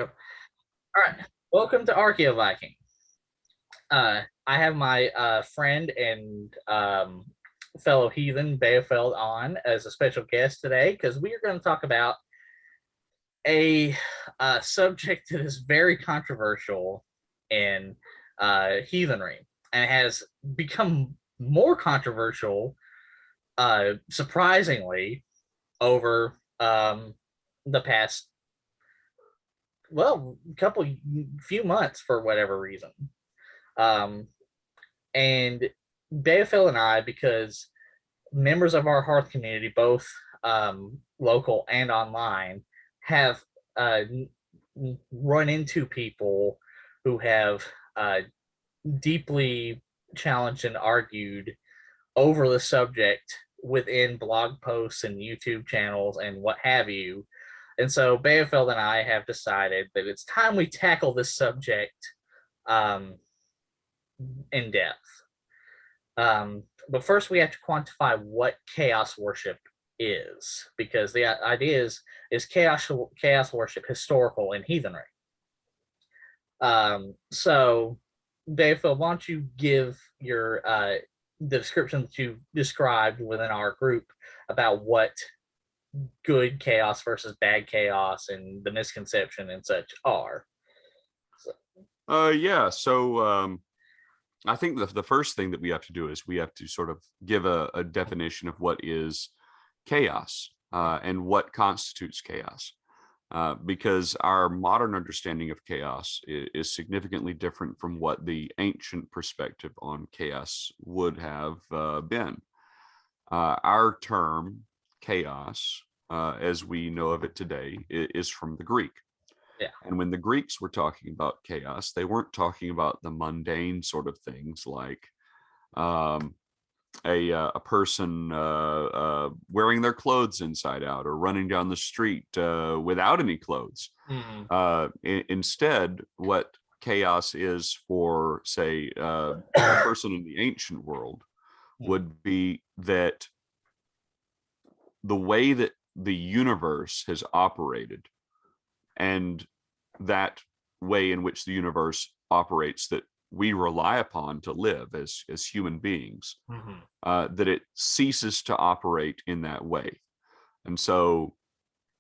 All right, welcome to Archaeology. I have my friend and fellow heathen Beofeld on as a special guest today because we are going to talk about a subject that is very controversial in heathenry and has become more controversial, surprisingly, over the past few months for whatever reason. And Beofeld and I, because members of our Hearth community, both local and online, have run into people who have deeply challenged and argued over the subject within blog posts and YouTube channels and what have you. And so Beofeld and I have decided that it's time we tackle this subject in depth. But first, we have to quantify what chaos worship is, because the idea is chaos worship historical in heathenry? So, Beofeld, why don't you give your the description that you described within our group about what good chaos versus bad chaos and the misconception and such are? So I think the first thing that we have to do is we have to sort of give a definition of what is chaos and what constitutes chaos, because our modern understanding of chaos is significantly different from what the ancient perspective on chaos would have been. Our term chaos, as we know of it today, is from the Greek. Yeah. And when the Greeks were talking about chaos, they weren't talking about the mundane sort of things like a person wearing their clothes inside out or running down the street without any clothes. Mm-hmm. Instead, what chaos is for, say, a person in the ancient world would be that the way that the universe has operated and that way in which the universe operates that we rely upon to live as human beings, that it ceases to operate in that way. And so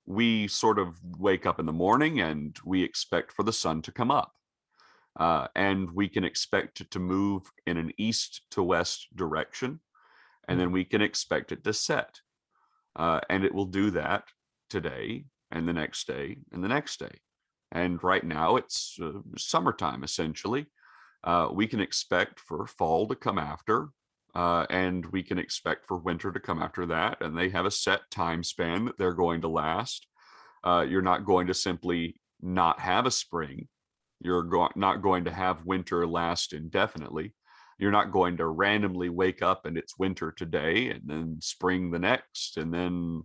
we sort of wake up in the morning and we expect for the sun to come up. And we can expect it to move in an east to west direction. And then we can expect it to set. And it will do that today and the next day and the next day. And right now it's summertime, essentially. We can expect for fall to come after, and we can expect for winter to come after that. And they have a set time span that they're going to last. You're not going to simply not have a spring. You're not going to have winter last indefinitely. You're not going to randomly wake up and it's winter today and then spring the next and then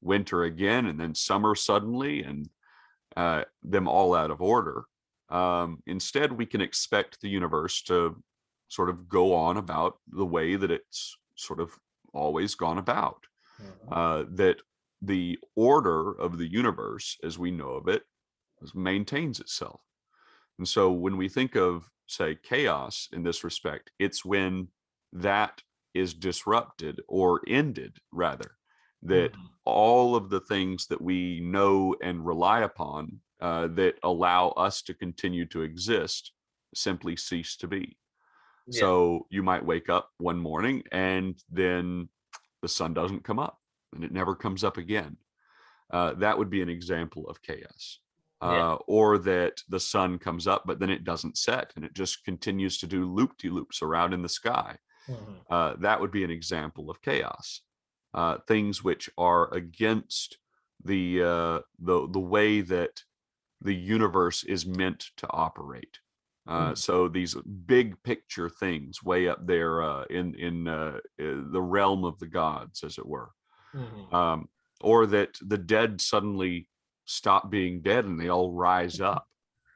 winter again and then summer suddenly and them all out of order. Instead, we can expect the universe to sort of go on about the way that it's sort of always gone about. That the order of the universe, as we know of it, maintains itself. And so when we think of, say, chaos in this respect, it's when that is disrupted or ended, rather, that all of the things that we know and rely upon that allow us to continue to exist simply cease to be. Yeah. So you might wake up one morning and then the sun doesn't come up and it never comes up again. That would be an example of chaos. Or that the sun comes up, but then it doesn't set and it just continues to do loop-de-loops around in the sky. That would be an example of chaos. Things which are against the way that the universe is meant to operate. So these big picture things way up there in the realm of the gods, as it were. Or that the dead suddenly stop being dead and they all rise up.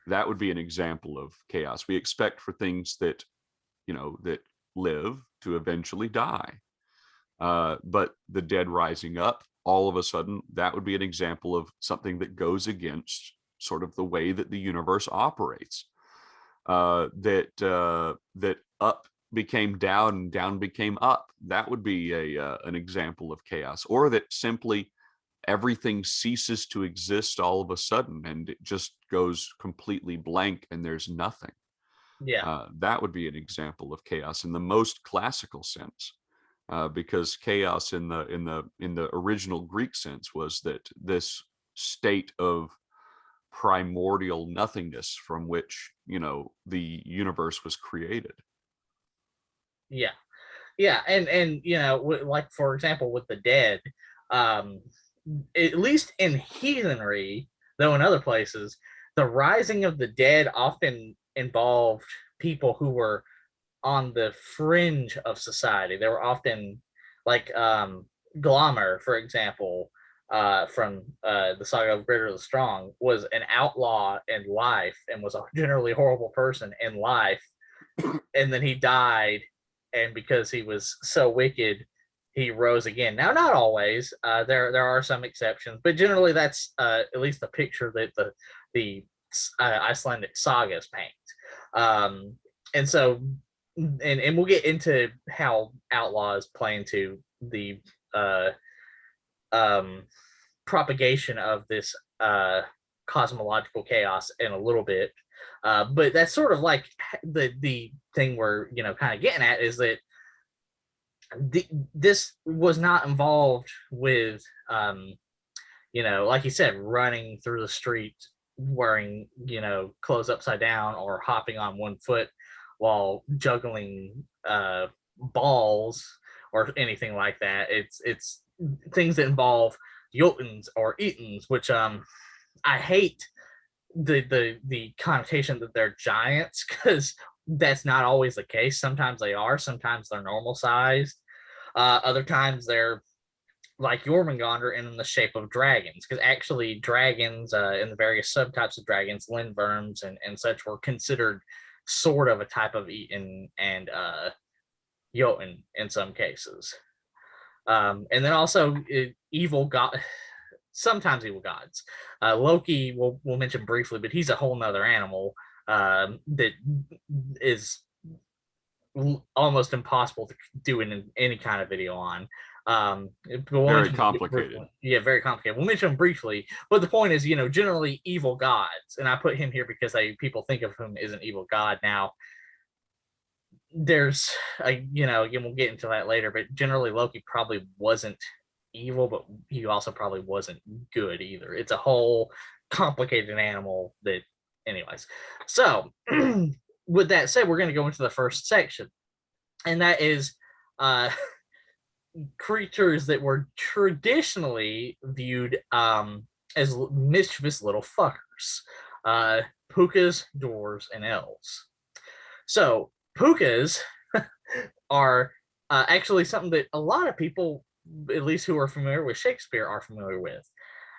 That would be an example of chaos. We expect for things that, that live to eventually die. But the dead rising up, all of a sudden, that would be an example of something that goes against sort of the way that the universe operates. That up became down and down became up. That would be an example of chaos. Or that simply everything ceases to exist all of a sudden and it just goes completely blank and there's nothing. Yeah. That would be an example of chaos in the most classical sense, because chaos in the original Greek sense was that this state of primordial nothingness from which, you know, the universe was created. Yeah. Yeah, and you know, like for example, with the dead, um, at least in heathenry, though in other places, the rising of the dead often involved people who were on the fringe of society. They were often like Glommer, for example, from the saga of Greater the Strong, was an outlaw in life and was a generally horrible person in life, and then he died, and because he was so wicked, he rose again. Now, not always. There are some exceptions, but generally that's at least the picture that the Icelandic sagas paint. And so, and we'll get into how outlaws play into the uh, um, propagation of this cosmological chaos in a little bit. But that's sort of like the thing we're, you know, kind of getting at is that this was not involved with you know, like you said, running through the street wearing, you know, clothes upside down or hopping on one foot while juggling balls or anything like that. It's things that involve Jotuns or Etons, which I hate the connotation that they're giants, because that's not always the case. Sometimes they are, sometimes they're normal sized, other times they're like Jormungandr in the shape of dragons, because actually dragons and the various subtypes of dragons, lindworms and such, were considered sort of a type of Eton and Jotun in some cases. And then also evil god, sometimes evil gods. Loki we'll mention briefly, but he's a whole nother animal that is almost impossible to do in any kind of video on. Very complicated. Yeah, very complicated. We'll mention them briefly, but the point is, you know, generally evil gods, and I put him here because people think of him as an evil god. Now, there's you know, again, we'll get into that later, but generally Loki probably wasn't evil, but he also probably wasn't good either. It's a whole complicated animal that, anyways. So, with that said, we're going to go into the first section, and that is creatures that were traditionally viewed as mischievous little fuckers. Pukas, dwarves, and elves. So pukas are actually something that a lot of people, at least who are familiar with Shakespeare, are familiar with.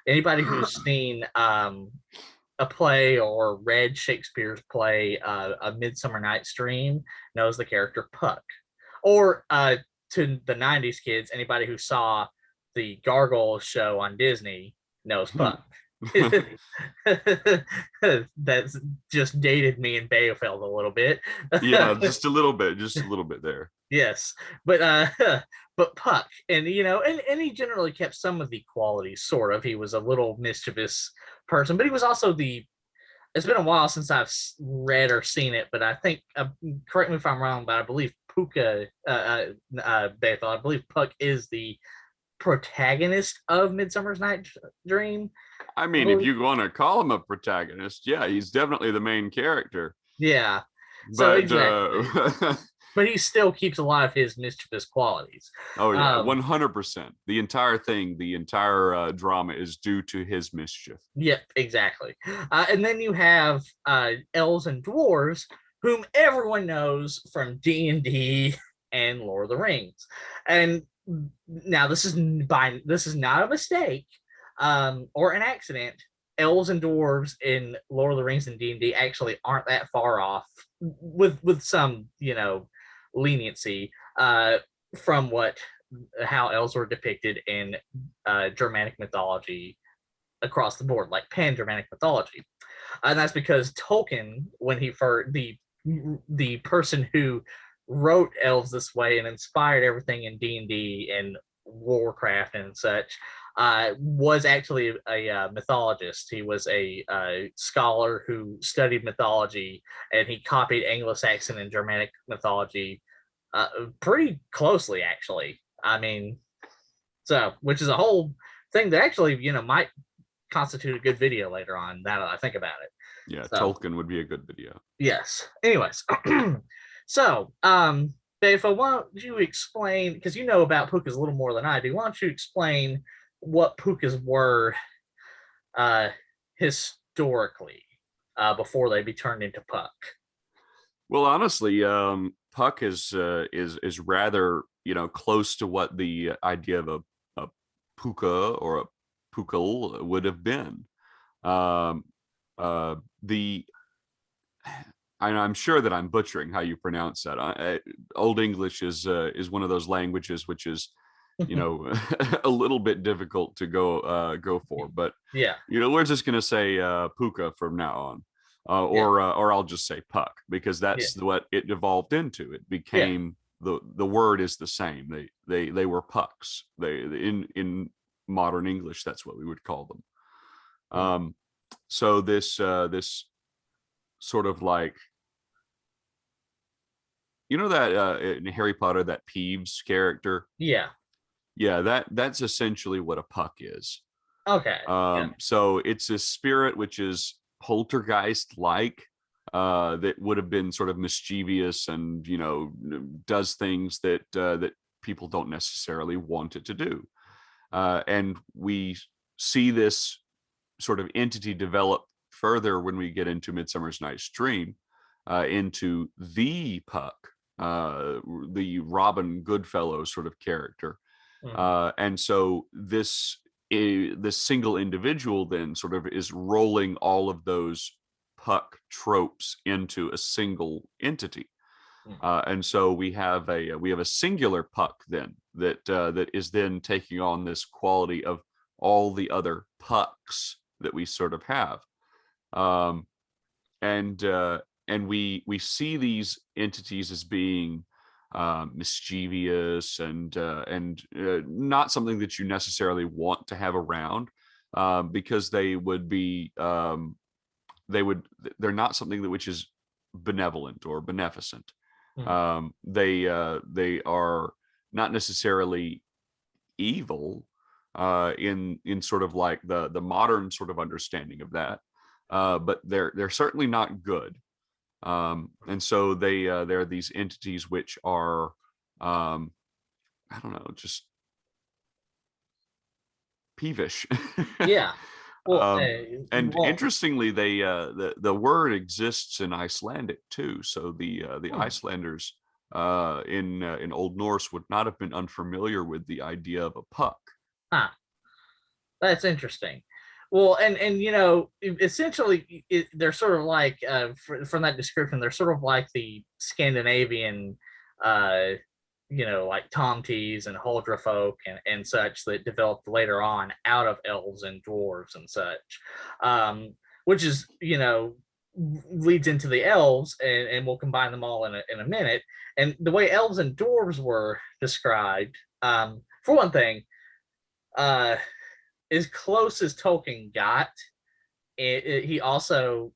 Anybody who's seen a play or read Shakespeare's play, A Midsummer Night's Dream, knows the character Puck. Or to the 90s kids, anybody who saw the Gargoyles show on Disney knows Puck. That's just dated me and Beofeld a little bit. Yeah, just a little bit there. Yes, but but Puck, and you know, and he generally kept some of the qualities. Sort of, he was a little mischievous person, but he was also the. It's been a while since I've read or seen it, but I think, correct me if I'm wrong, but I believe Bethel, I believe Puck is the protagonist of Midsummer's Night's Dream. I mean, if you want to call him a protagonist, yeah, he's definitely the main character. Yeah. So But exactly. But he still keeps a lot of his mischievous qualities. Oh yeah, 100%. The entire thing, the entire drama is due to his mischief. Yep, exactly. And then you have elves and dwarves, whom everyone knows from D&D and Lord of the Rings. And now this is not a mistake or an accident. Elves and dwarves in Lord of the Rings and D&D actually aren't that far off, with some, you know, leniency from how elves were depicted in Germanic mythology across the board, like Pan-Germanic mythology. And that's because Tolkien, when he first the person who wrote Elves this way and inspired everything in D&D and Warcraft and such, was actually a mythologist. He was a scholar who studied mythology, and he copied Anglo-Saxon and Germanic mythology pretty closely, actually. I mean, so, which is a whole thing that actually, might constitute a good video later on, now that I think about it. Yeah, So, Tolkien would be a good video. yes. Anyways, so, Dave, why don't you explain, because you know about pukas a little more than I do, why don't you explain what pukas were historically before they be turned into puck? Well, honestly, puck is rather close to what the idea of a puka or a pukal would have been. I'm sure that I'm butchering how you pronounce that. Old English is one of those languages which is, a little bit difficult to go for. But Yeah, we're just gonna say puka from now on, or I'll just say puck, because that's what it evolved into. It became the word is the same. They were pucks. They in modern English, that's what we would call them. So this sort of like, that in Harry Potter, that Peeves character. Yeah. That's essentially what a puck is. Okay. So it's a spirit which is poltergeist like, that would have been sort of mischievous and does things that people don't necessarily want it to do. And we see this sort of entity develop further when we get into Midsummer's Night's Dream, into the puck, the Robin Goodfellow sort of character. And so this single individual then sort of is rolling all of those puck tropes into a single entity. And so we have a singular puck then that is then taking on this quality of all the other pucks that we sort of have. And we see these entities as being mischievous and not something that you necessarily want to have around, because they would be they're not something that which is benevolent or beneficent. They are not necessarily evil in sort of like the modern sort of understanding of that, but they're certainly not good. And so they're these entities which are, I don't know, just peevish. Yeah. Well, and interestingly, the word exists in Icelandic too. So the Icelanders in Old Norse would not have been unfamiliar with the idea of a puck. That's interesting. Well, and essentially, they're sort of like, from that description, they're sort of like the Scandinavian, like Tomties and Huldra folk and such that developed later on out of elves and dwarves and such, which is, leads into the elves, and we'll combine them all in a minute. And the way elves and dwarves were described, for one thing, as close as Tolkien got, he also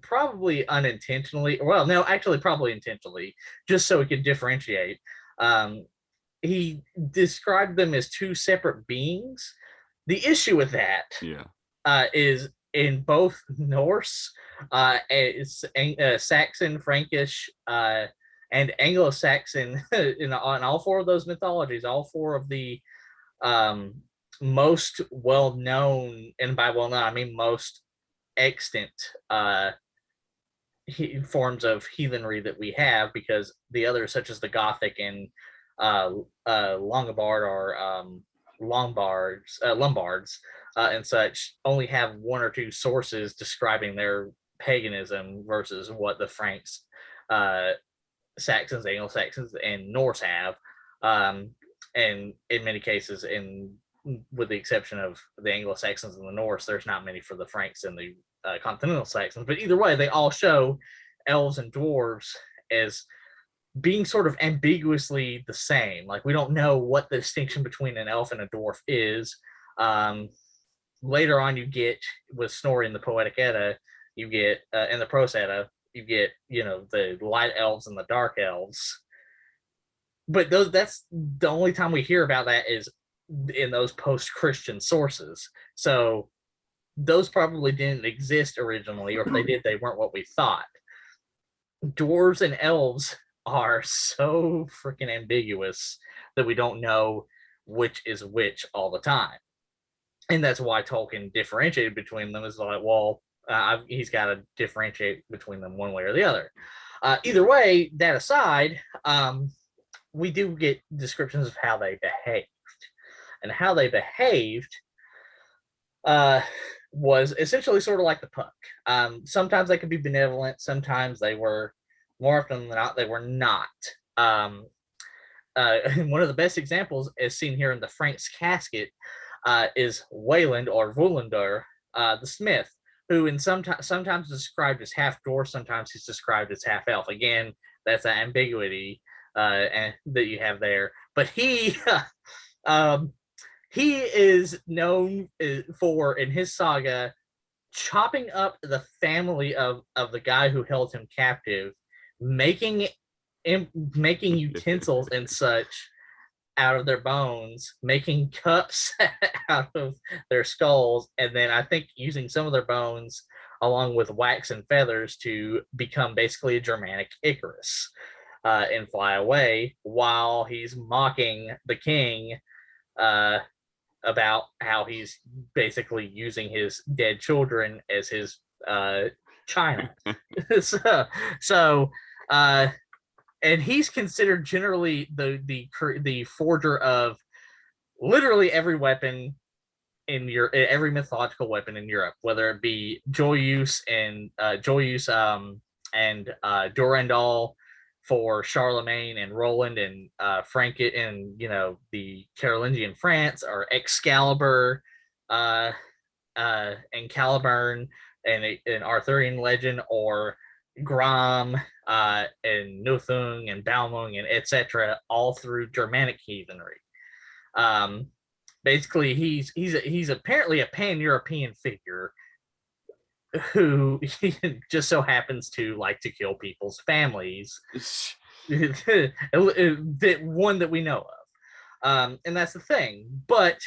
probably unintentionally, well, no, actually probably intentionally, just so he could differentiate. He described them as two separate beings. The issue with that is in both Norse, Saxon, Frankish, and Anglo-Saxon, in all four of those mythologies, all four of the most well-known, and by well-known I mean most extant forms of heathenry that we have, because the others, such as the Gothic and Longobard or Lombards and such, only have one or two sources describing their paganism versus what the Franks, Saxons, Anglo-Saxons, and Norse have. And in many cases, with the exception of the Anglo-Saxons and the Norse, there's not many for the Franks and the continental Saxons. But either way, they all show elves and dwarves as being sort of ambiguously the same. Like, we don't know what the distinction between an elf and a dwarf is. Later on, you get with Snorri in the Poetic Edda, you get in the Prose Edda, you get, you know, the light elves and the dark elves. But that's the only time we hear about that is in those post-Christian sources. So those probably didn't exist originally, or if they did, they weren't what we thought. Dwarves and elves are so freaking ambiguous that we don't know which is which all the time. And that's why Tolkien differentiated between them. Is like, well, he's got to differentiate between them one way or the other. Either way, that aside, we do get descriptions of how they behaved. And how they behaved was essentially sort of like the Puck. Sometimes they could be benevolent. Sometimes they were, more often than not, they were not. One of the best examples, as seen here in the Frank's Casket, is Wayland or Vulander, the smith, who sometimes is described as half dwarf, sometimes he's described as half elf. Again, that's an ambiguity that you have there. But he is known for, in his saga, chopping up the family of the guy who held him captive, making utensils and such out of their bones, making cups out of their skulls, and then I think using some of their bones along with wax and feathers to become basically a Germanic Icarus and fly away, while he's mocking the king about how he's basically using his dead children as his china. And he's considered generally the forger of literally every weapon in every mythological weapon in Europe, whether it be Joyeuse and Durandal for Charlemagne and Roland and Frank and, you know, the Carolingian France, or Excalibur and Caliburn and an Arthurian legend, or Gram and Nuthung and Balmung and etc., all through Germanic heathenry. Basically, he's apparently a pan-European figure who just so happens to like to kill people's families. One that we know of, and that's the thing. But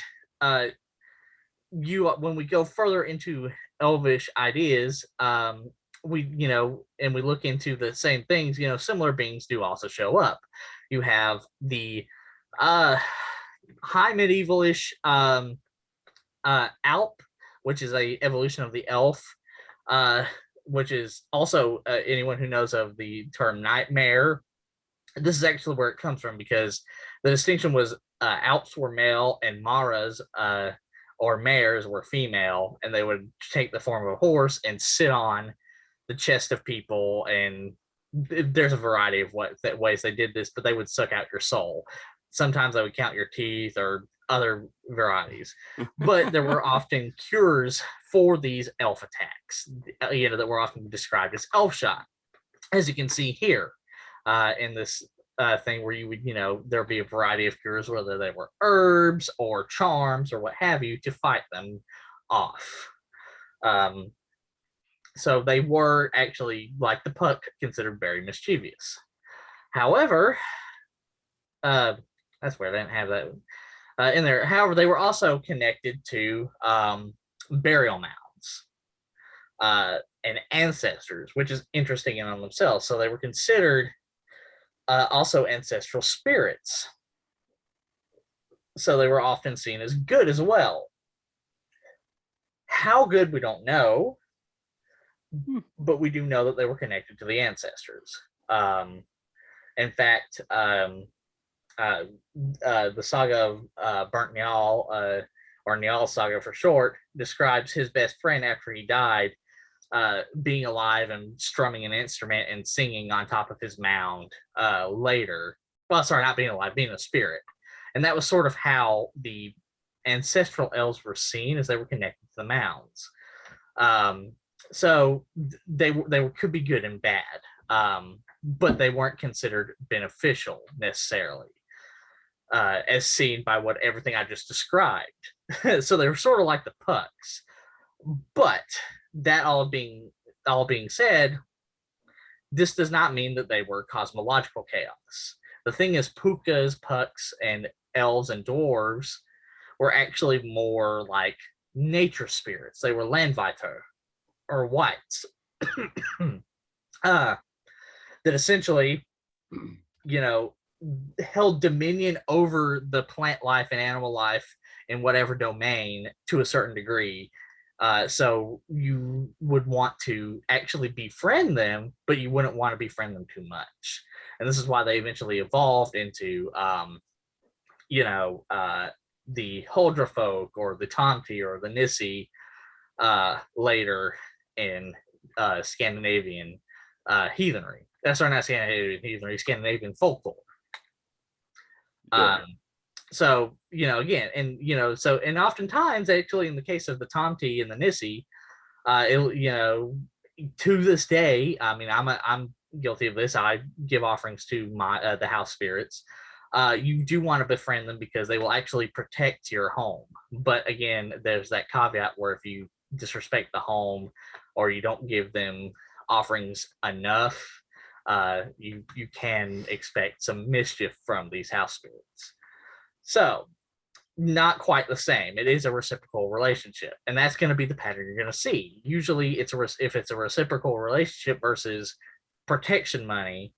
when we go further into elvish ideas, we look into the same things. You know, similar beings do also show up. You have the high medievalish Alp, which is a evolution of the elf, which is also anyone who knows of the term nightmare. This is actually where it comes from, because the distinction was Alps were male and Maras or mares were female, and they would take the form of a horse and sit on the chest of people. And there's a variety of ways they did this, but they would suck out your soul. Sometimes they would count your teeth, or other varieties. But there were often cures for these elf attacks, that were often described as elf shot, as you can see here in this thing, where you would, there'd be a variety of cures, whether they were herbs or charms or what have you, to fight them off. So they were actually, like the Puck, considered very mischievous. However, that's where they didn't have that in there. However, they were also connected to burial mounds and ancestors, which is interesting in on themselves. So they were considered also ancestral spirits. So they were often seen as good as well. How good, we don't know, but we do know that they were connected to the ancestors. In fact, the saga of Burnt Njal, or Njal saga for short, describes his best friend after he died being alive and strumming an instrument and singing on top of his mound later. Well, sorry, not being alive, being a spirit. And that was sort of how the ancestral elves were seen, as they were connected to the mounds. So they could be good and bad, but they weren't considered beneficial necessarily, as seen by what everything I just described. So they were sort of like the pucks. But that all being said, this does not mean that they were cosmological chaos. The thing is, pukas, pucks, and elves and dwarves were actually more like nature spirits. They were landviter or whites. That essentially, you know, held dominion over the plant life and animal life in whatever domain to a certain degree. So you would want to actually befriend them, but you wouldn't want to befriend them too much. And this is why they eventually evolved into, the Huldra folk or the Tomti or the Nissi later in Scandinavian heathenry. Sorry, not Scandinavian heathenry, Scandinavian folklore. Yeah. So, again, and oftentimes, actually, in the case of the Tomti and the Nissi, to this day, I mean, I'm guilty of this. I give offerings to the house spirits. You do want to befriend them because they will actually protect your home. But again, there's that caveat where if you disrespect the home or you don't give them offerings enough, you can expect some mischief from these house spirits. So, not quite the same. It is a reciprocal relationship, and that's going to be the pattern you're going to see. Usually, if it's a reciprocal relationship versus protection money,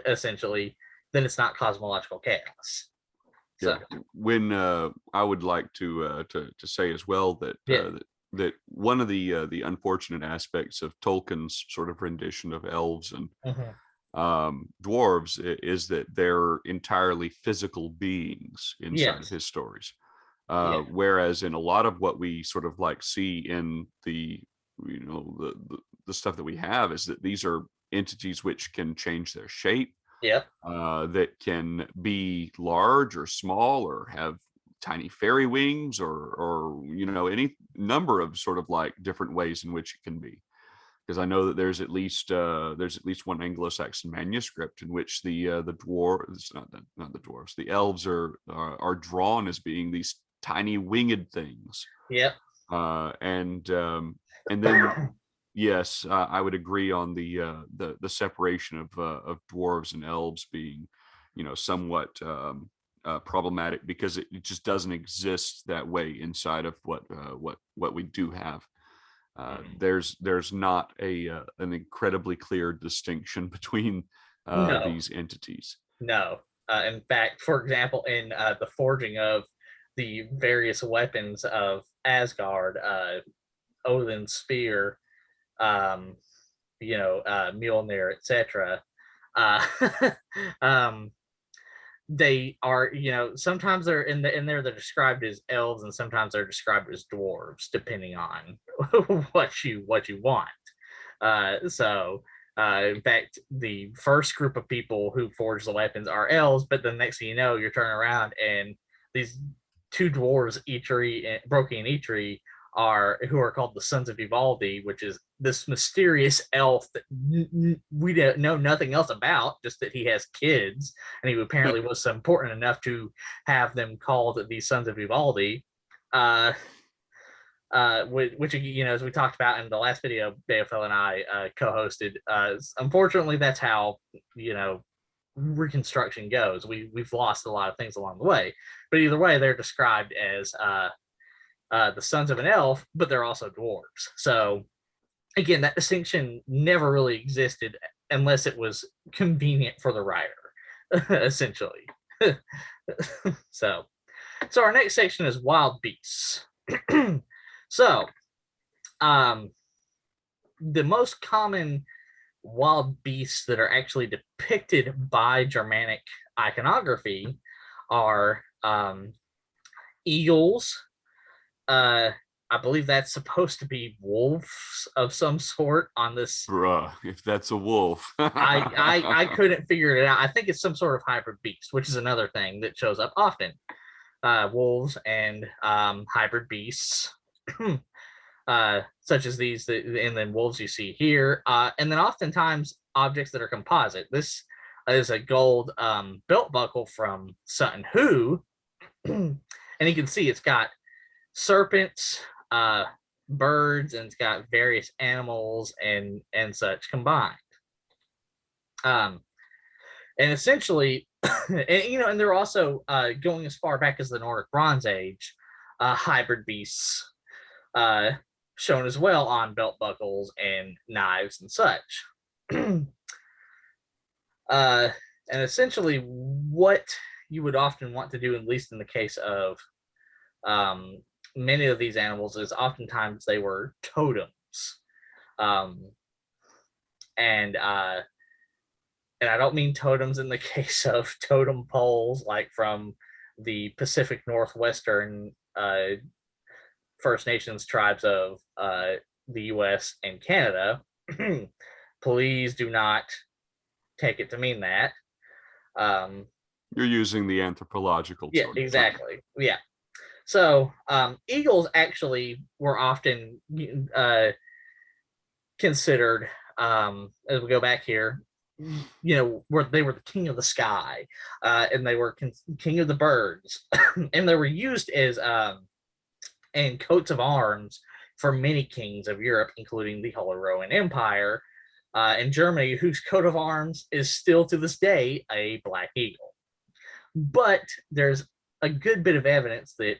essentially, then it's not cosmological chaos. So, yeah. When I would like to say as well that that one of the unfortunate aspects of Tolkien's sort of rendition of elves and dwarves is that they're entirely physical beings inside of his stories. Whereas in a lot of what we sort of like see in the stuff that we have is that these are entities which can change their shape, that can be large or small or have tiny fairy wings or any number of sort of like different ways in which it can be. Because I know that there's at least one Anglo-Saxon manuscript in which the dwarves, not the dwarves, the elves are drawn as being these tiny winged things. And then yes, I would agree on the separation of dwarves and elves being, somewhat problematic because it just doesn't exist that way inside of what we do have. There's not an incredibly clear distinction between these entities. No. In fact, for example, in the forging of the various weapons of Asgard, Odin's spear, Mjolnir, etc. They are, sometimes they're in there they're described as elves, and sometimes they're described as dwarves, depending on what you want. In fact, the first group of people who forge the weapons are elves, but the next thing you know, you're turning around and these two dwarves, Brokey and Eitri, who are called the Sons of Vivaldi, which is this mysterious elf that we don't know nothing else about, just that he has kids, and he apparently was important enough to have them called the Sons of Vivaldi. Which as we talked about in the last video, Beofeld and I co-hosted. Unfortunately, that's how reconstruction goes. We've lost a lot of things along the way, but either way, they're described as the sons of an elf, but they're also dwarves. So again, that distinction never really existed unless it was convenient for the writer, essentially. So our next section is wild beasts. So, the most common wild beasts that are actually depicted by Germanic iconography are eagles. I believe that's supposed to be wolves of some sort on this. Bruh, if that's a wolf. I couldn't figure it out. I think it's some sort of hybrid beast, which is another thing that shows up often. Wolves and hybrid beasts. such as these, and then wolves you see here, and then oftentimes objects that are composite. This is a gold belt buckle from Sutton Hoo, and you can see it's got serpents, birds, and it's got various animals and such combined. And essentially, and they're also going as far back as the Nordic Bronze Age, hybrid beasts shown as well on belt buckles and knives and such. And essentially, what you would often want to do, at least in the case of many of these animals, is oftentimes they were totems. And I don't mean totems in the case of totem poles, like from the Pacific Northwestern First Nations tribes of the US and Canada. Please do not take it to mean that. You're using the anthropological Yeah, term. exactly. Yeah. So eagles actually were often considered, as we go back here, where they were the king of the sky, and they were king of the birds, and they were used as and coats of arms for many kings of Europe, including the Holy Roman Empire, and Germany, whose coat of arms is still to this day a black eagle. But there's a good bit of evidence that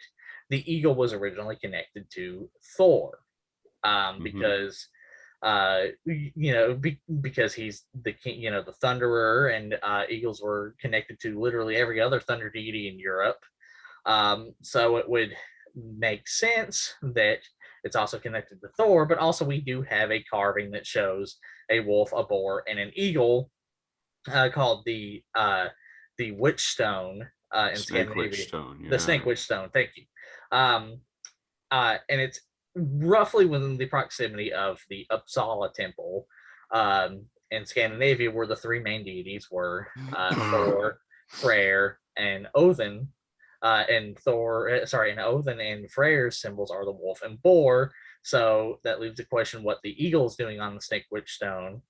the eagle was originally connected to Thor, because because he's the king, the thunderer, and eagles were connected to literally every other thunder deity in Europe. So it would make sense that it's also connected to Thor, but also we do have a carving that shows a wolf, a boar, and an eagle, called the witch stone in Scandinavia. Stone, yeah. The snake witch stone, thank you. And it's roughly within the proximity of the Uppsala temple in Scandinavia, where the three main deities were Thor, Freyr, and Odin. And Odin and Freyr's symbols are the wolf and boar. So that leaves the question what the eagle's doing on the snake witch stone.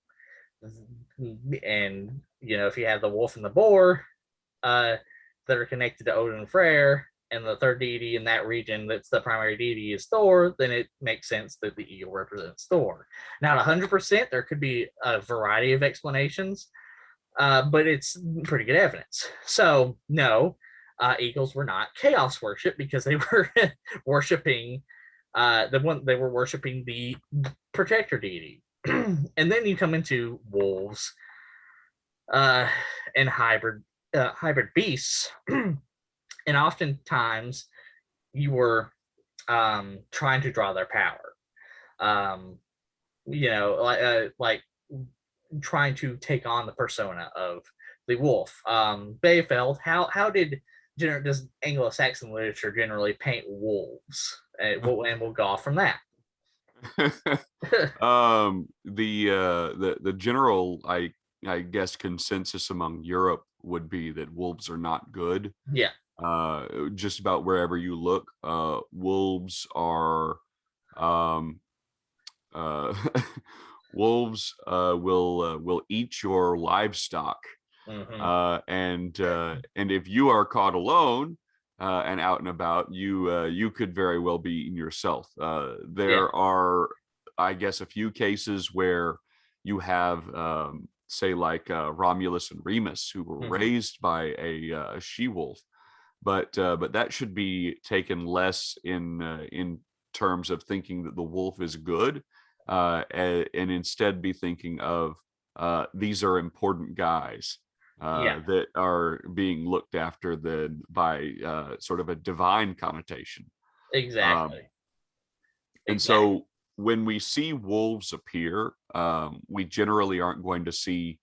And if you have the wolf and the boar that are connected to Odin and Freyr, and the third deity in that region that's the primary deity is Thor, then it makes sense that the eagle represents Thor. Not 100%, there could be a variety of explanations, but it's pretty good evidence. So no, eagles were not chaos worship, because they were worshiping the protector deity. And then you come into wolves and hybrid beasts. And oftentimes you were trying to draw their power, like trying to take on the persona of the wolf. Beofeld, how does Anglo-Saxon literature generally paint wolves? And we'll go off from that. The general, I guess, consensus among Europe would be that wolves are not good. Yeah. Just about wherever you look, wolves are wolves will eat your livestock. And if you are caught alone and out and about, you could very well be eaten yourself. There are, I guess, a few cases where you have say like Romulus and Remus, who were raised by a she-wolf. But that should be taken less in terms of thinking that the wolf is good, and instead be thinking of these are important guys that are being looked after by sort of a divine connotation. Exactly. And so when we see wolves appear, we generally aren't going to see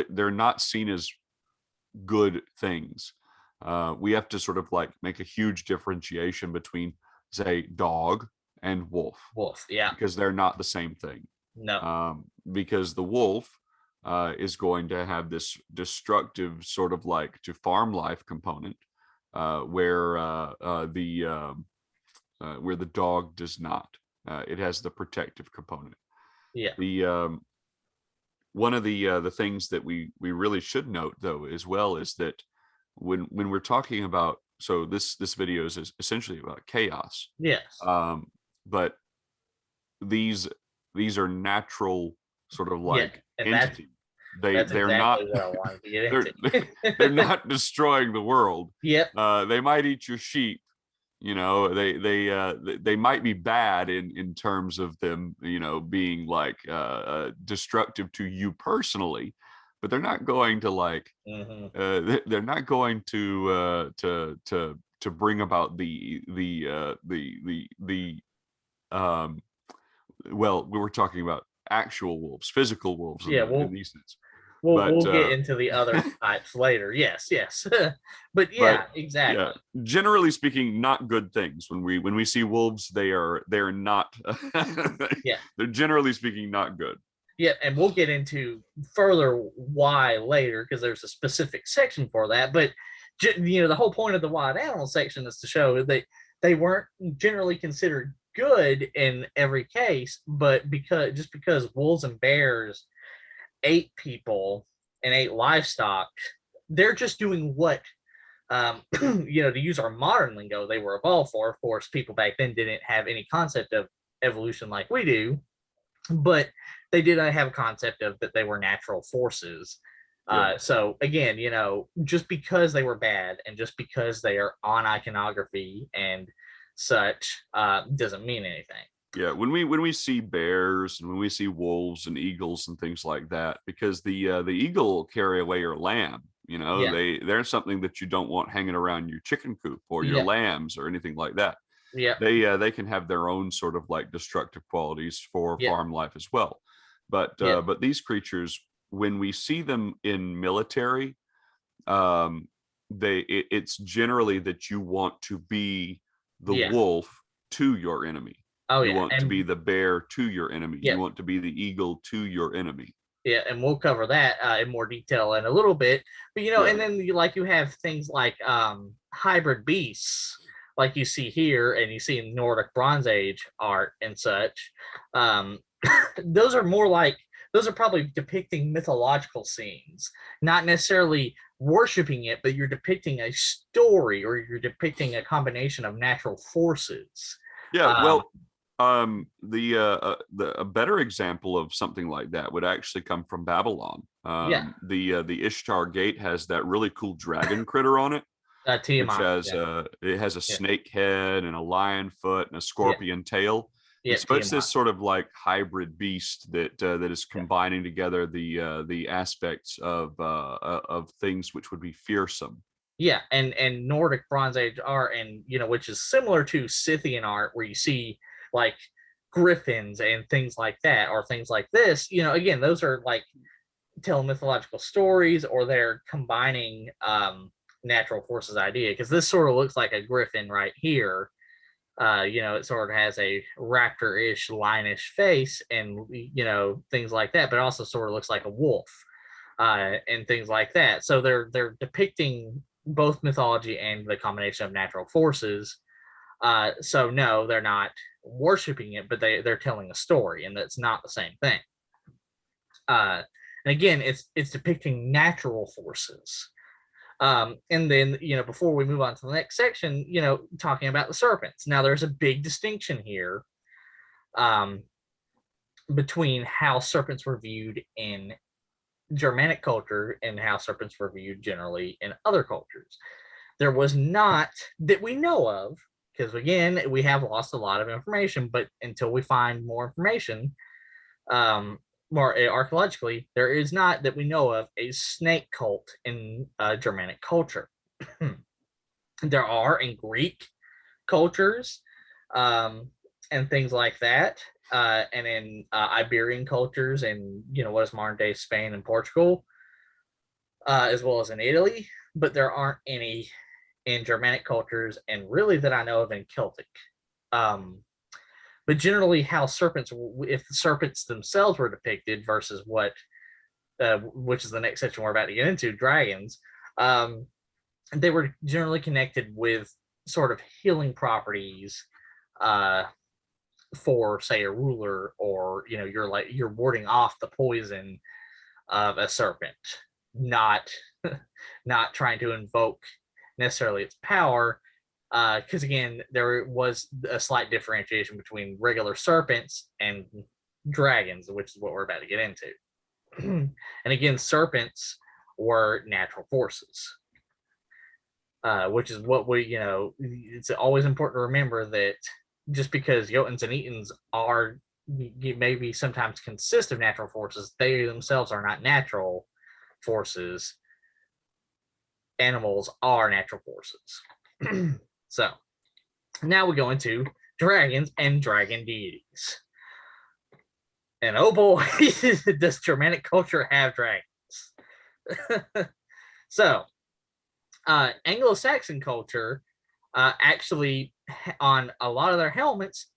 they're not seen as good things. We have to sort of like make a huge differentiation between, say, dog and wolf. Because they're not the same thing. No. Because the wolf is going to have this destructive sort of like to farm life component, where where the dog does not. It has the protective component. Yeah. The one of the things that we really should note, though, as well, is that when we're talking about, so this video is essentially about chaos. Yes. But these are natural sort of like entities. That's They're exactly not what I wanted to get into. they're not destroying the world. Yep. They might eat your sheep. You know, they might be bad in terms of them, you know, being like destructive to you personally, but they're not going to like they're not going to bring about well, we were talking about actual wolves, physical wolves in these sense. We'll get into the other types later. Yes. But yeah, exactly. Yeah, generally speaking, not good things. When we see wolves, they're not they're generally speaking not good. Yeah, and we'll get into further why later, because there's a specific section for that. But you know, the whole point of the wild animal section is to show that they weren't generally considered good in every case, but because wolves and bears ate people and ate livestock, they're just doing what you know, to use our modern lingo, they were evolved for. Of course, people back then didn't have any concept of evolution like we do, but they did have a concept of that they were natural forces. So again, you know, just because they were bad and just because they are on iconography and such doesn't mean anything. Yeah, when we see bears and when we see wolves and eagles and things like that, because the eagle will carry away your lamb. You know, they're something that you don't want hanging around your chicken coop or your lambs or anything like that. Yeah, they can have their own sort of like destructive qualities for farm life as well. But these creatures, when we see them in military, it's generally that you want to be the wolf to your enemy. You want to be the bear to your enemy. You want to be the eagle to your enemy. Yeah, and we'll cover that in more detail in a little bit. But you know, and then you have things like hybrid beasts, like you see here, and you see in Nordic Bronze Age art and such. Those are probably depicting mythological scenes, not necessarily worshiping it, but you're depicting a story, or you're depicting a combination of natural forces. A better example of something like that would actually come from Babylon. The Ishtar Gate has that really cool dragon critter on it, which has a snake head and a lion foot and a scorpion tail. So it's this sort of like hybrid beast that is combining together the aspects of things which would be fearsome. Yeah, and Nordic Bronze Age art, and you know, which is similar to Scythian art, where you see like griffins and things like that, or things like this. You know, again, those are like telling mythological stories, or they're combining natural forces idea, because this sort of looks like a griffin right here. You know, it sort of has a raptor-ish, lionish face, and you know, things like that, but it also sort of looks like a wolf and things like that. So they're depicting both mythology and the combination of natural forces. So no, they're not worshiping it, but they're telling a story, and that's not the same thing. And again, it's depicting natural forces. And then, you know, before we move on to the next section, you know, talking about the serpents. Now, there's a big distinction here between how serpents were viewed in Germanic culture and how serpents were viewed generally in other cultures. There was not, that we know of, because again, we have lost a lot of information, but until we find more information, more archaeologically, there is not, that we know of, a snake cult in Germanic culture. There are in Greek cultures and things like that, and in Iberian cultures, and you know, what is modern day Spain and Portugal, as well as in Italy, but there aren't any in Germanic cultures, and really that I know of in Celtic. But generally, how serpents, if the serpents themselves were depicted versus what, which is the next section we're about to get into, dragons, they were generally connected with sort of healing properties, for, say, a ruler, or you're warding off the poison of a serpent, not not trying to invoke necessarily its power. Because again, there was a slight differentiation between regular serpents and dragons, which is what we're about to get into. And again, serpents were natural forces, which is what it's always important to remember that just because Jotuns and Etons are maybe sometimes consist of natural forces, they themselves are not natural forces. Animals are natural forces. So now we go into dragons and dragon deities. And oh boy, does Germanic culture have dragons. So Anglo-Saxon culture actually, on a lot of their helmets,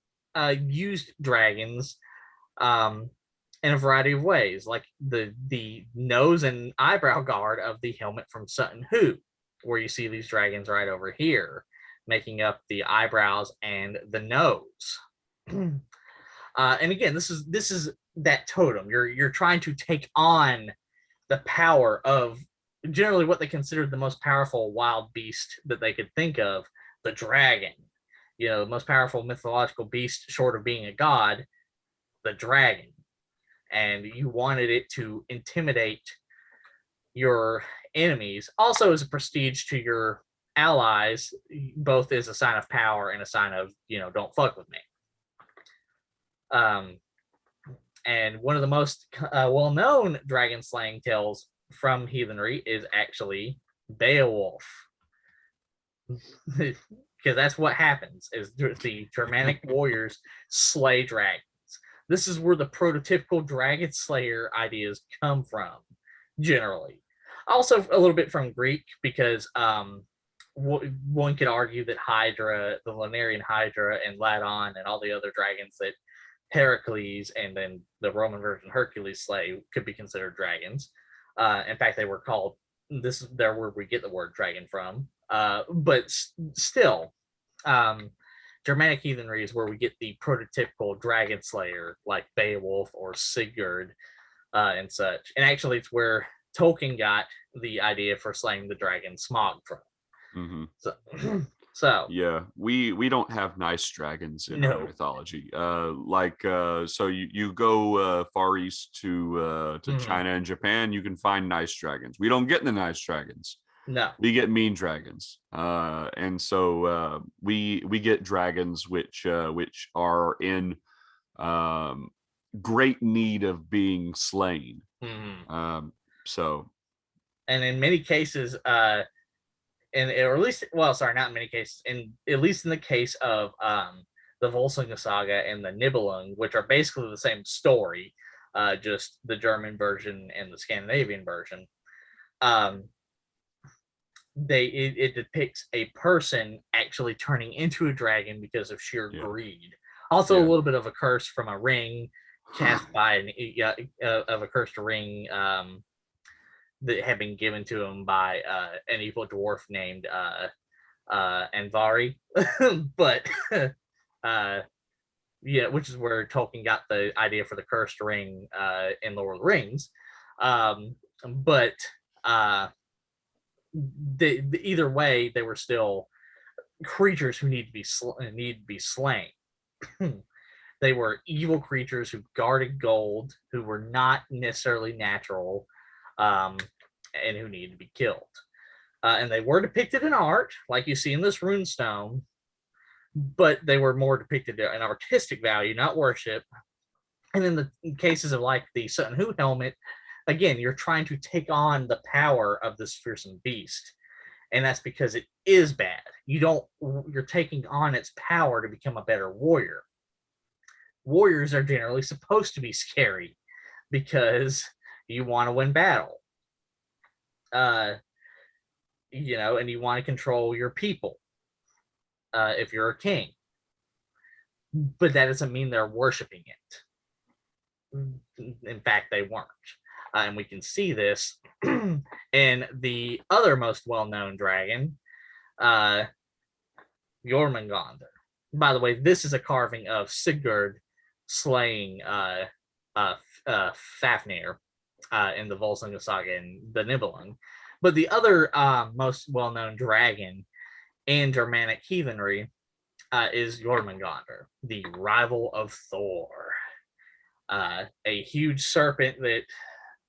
used dragons in a variety of ways, like the nose and eyebrow guard of the helmet from Sutton Hoo, where you see these dragons right over here, making up the eyebrows and the nose. And again, this is that totem. You're trying to take on the power of generally what they considered the most powerful wild beast that they could think of, the dragon. The most powerful mythological beast, short of being a god, the dragon. And you wanted it to intimidate your enemies, also as a prestige to your allies, both as a sign of power and a sign of, don't fuck with me. And one of the most well-known dragon slaying tales from heathenry is actually Beowulf. Because that's what happens, is the Germanic warriors slay dragons. This is where the prototypical dragon slayer ideas come from, generally. Also a little bit from Greek, because one could argue that Hydra, the Lunarian Hydra, and Ladon, and all the other dragons that Heracles and then the Roman version Hercules slay could be considered dragons. In fact, they were called, they're where we get the word dragon from. But still, Germanic heathenry is where we get the prototypical dragon slayer, like Beowulf or Sigurd and such. And actually, it's where Tolkien got the idea for slaying the dragon Smaug from. Mm-hmm. So yeah, we don't have nice dragons in our mythology. So you go far east to China and Japan, you can find nice dragons. We don't get the nice dragons. No, we get mean dragons, and so we get dragons which are in great need of being slain. So, and in many cases, or at least, well, sorry, not in many cases, at least in the case of the Volsunga Saga and the Nibelung, which are basically the same story, just the German version and the Scandinavian version. It depicts a person actually turning into a dragon because of sheer greed. Also, a little bit of a curse from a ring cast by of a cursed ring that had been given to him by an evil dwarf named Andvari. But which is where Tolkien got the idea for the cursed ring in Lord of the Rings. But either way, they were still creatures who need to be slain. They were evil creatures who guarded gold, who were not necessarily natural, and who needed to be killed. And they were depicted in art, like you see in this runestone, but they were more depicted in artistic value, not worship. And in the cases of like the Sutton Hoo helmet, again, you're trying to take on the power of this fearsome beast. And that's because it is bad. You're taking on its power to become a better warrior. Warriors are generally supposed to be scary because you want to win battle. And you want to control your people if you're a king. But that doesn't mean they're worshiping it. In fact, they weren't. And we can see this in the other most well-known dragon, Jormungandr. by the way, this is a carving of Sigurd slaying Fafnir in the Volsunga saga in the Nibelung. But the other most well-known dragon in Germanic heathenry is Jormungandr, the rival of Thor. A huge serpent that,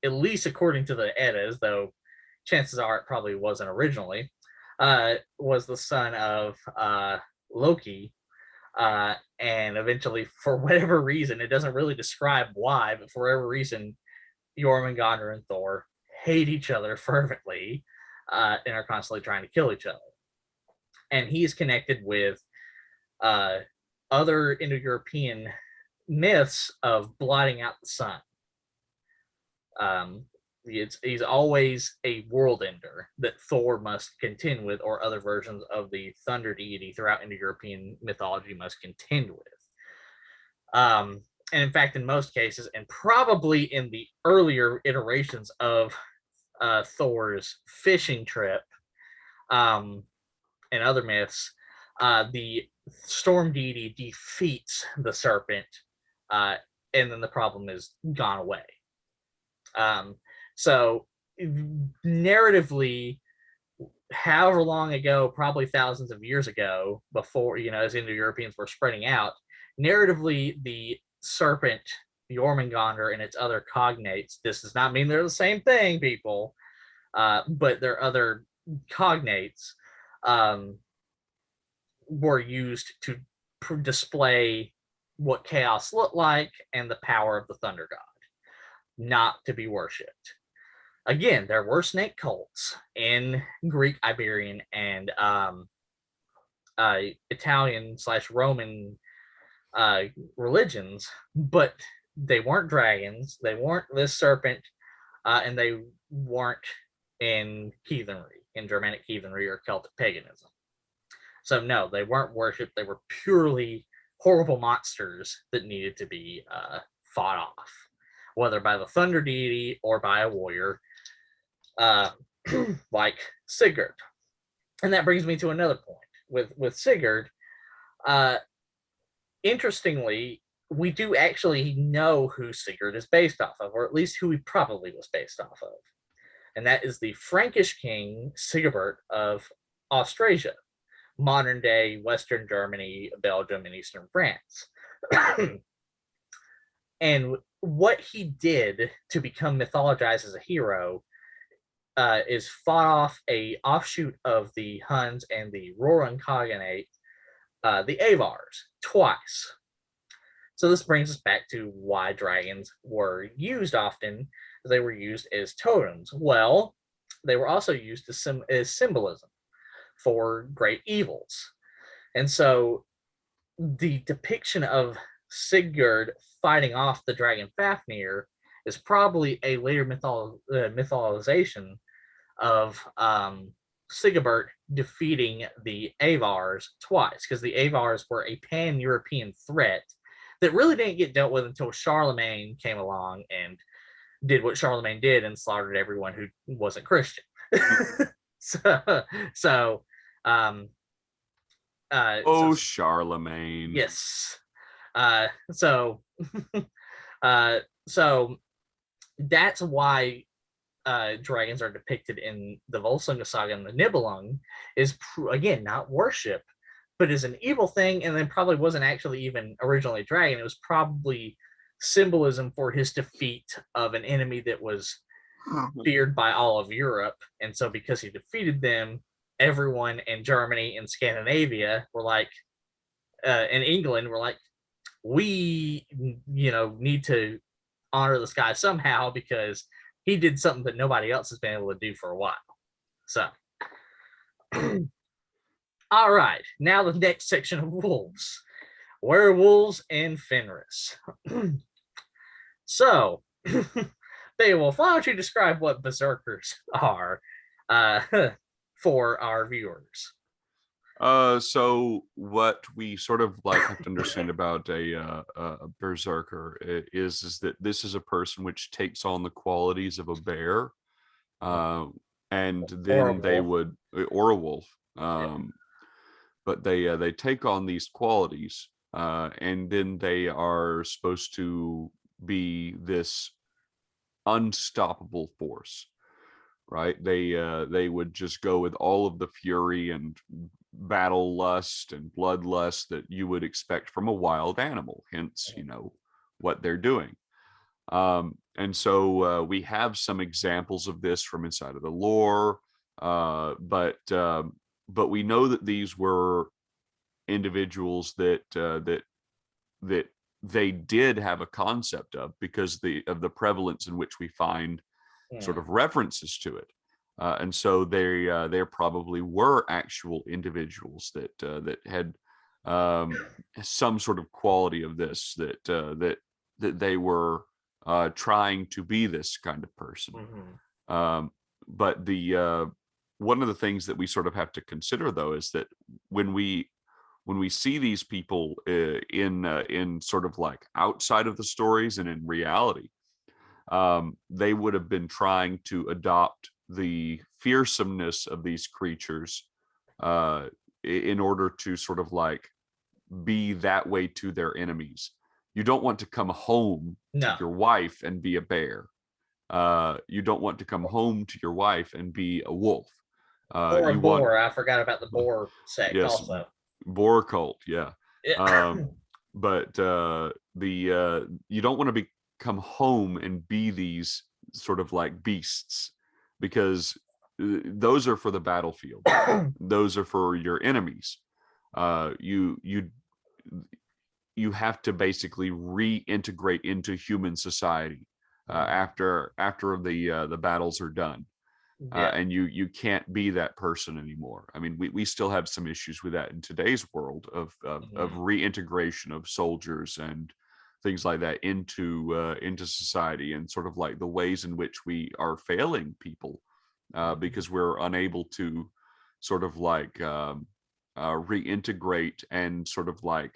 at least according to the Eddas, though chances are it probably wasn't originally, was the son of Loki. And eventually, for whatever reason, it doesn't really describe why, but for whatever reason, Jormungandr and Thor hate each other fervently and are constantly trying to kill each other. And he is connected with other Indo-European myths of blotting out the sun. He's always a world ender that Thor must contend with, or other versions of the thunder deity throughout Indo-European mythology must contend with. And in fact, in most cases, and probably in the earlier iterations of Thor's fishing trip and other myths, the storm deity defeats the serpent, and then the problem is gone away. So narratively, however long ago, probably thousands of years ago, before, as Indo-Europeans were spreading out, narratively, the serpent, Jormungandr, and its other cognates, this does not mean they're the same thing, people, but their other cognates were used to display what chaos looked like and the power of the thunder god, not to be worshipped. Again, there were snake cults in Greek, Iberian, and Italian/Roman religions, but they weren't dragons, they weren't this serpent, and they weren't in heathenry, in Germanic heathenry or Celtic paganism. So no, they weren't worshipped. They were purely horrible monsters that needed to be fought off, whether by the thunder deity or by a warrior like Sigurd. And that brings me to another point with Sigurd. Interestingly, we do actually know who Sigurd is based off of, or at least who he probably was based off of. And that is the Frankish king Sigebert of Austrasia, modern day Western Germany, Belgium, and Eastern France. And what he did to become mythologized as a hero is fought off a offshoot of the Huns and the Roran Cognate, the Avars, twice. So this brings us back to why dragons were used often. They were used as totems. Well, they were also used as symbolism for great evils. And so the depiction of Sigurd fighting off the dragon Fafnir is probably a later mythologization of Sigebert defeating the Avars twice, because the Avars were a pan-European threat that really didn't get dealt with until Charlemagne came along and did what Charlemagne did and slaughtered everyone who wasn't Christian. So Charlemagne. Yes. So that's why dragons are depicted in the Volsunga saga and the Nibelung, is again not worship, but is an evil thing, and then probably wasn't actually even originally a dragon. It was probably symbolism for his defeat of an enemy that was feared by all of Europe. And so because he defeated them, everyone in Germany and Scandinavia were like, in England were like, we need to honor this guy somehow, because he did something that nobody else has been able to do for a while. So all right, now the next section of wolves, werewolves in Fenris. So Beowulf, why don't you describe what berserkers are for our viewers? So what we sort of have to understand about a berserker is that this is a person which takes on the qualities of a bear, and then they would, or a wolf, but they take on these qualities, and then they are supposed to be this unstoppable force, right? They would just go with all of the fury and battle lust and bloodlust that you would expect from a wild animal, hence, what they're doing. And so we have some examples of this from inside of the lore, but we know that these were individuals that they did have a concept of, because of the prevalence in which we find sort of references to it. And so there probably were actual individuals that had some sort of quality of this, that they were trying to be this kind of person. But the one of the things that we sort of have to consider, though, is that when we see these people in sort of like outside of the stories and in reality, they would have been trying to adopt the fearsomeness of these creatures in order to sort of like be that way to their enemies. You don't want to come home to your wife and be a bear. You don't want to come home to your wife and be a wolf. Or a boar. I forgot about the boar sect also. Boar cult, yeah. Yeah. But you don't want to come home and be these sort of like beasts, because those are for the battlefield. Those are for your enemies. You have to basically reintegrate into human society after the battles are done. And you can't be that person anymore. I mean, we still have some issues with that in today's world of reintegration of soldiers and things like that into society, and sort of like the ways in which we are failing people because we're unable to sort of like reintegrate and sort of like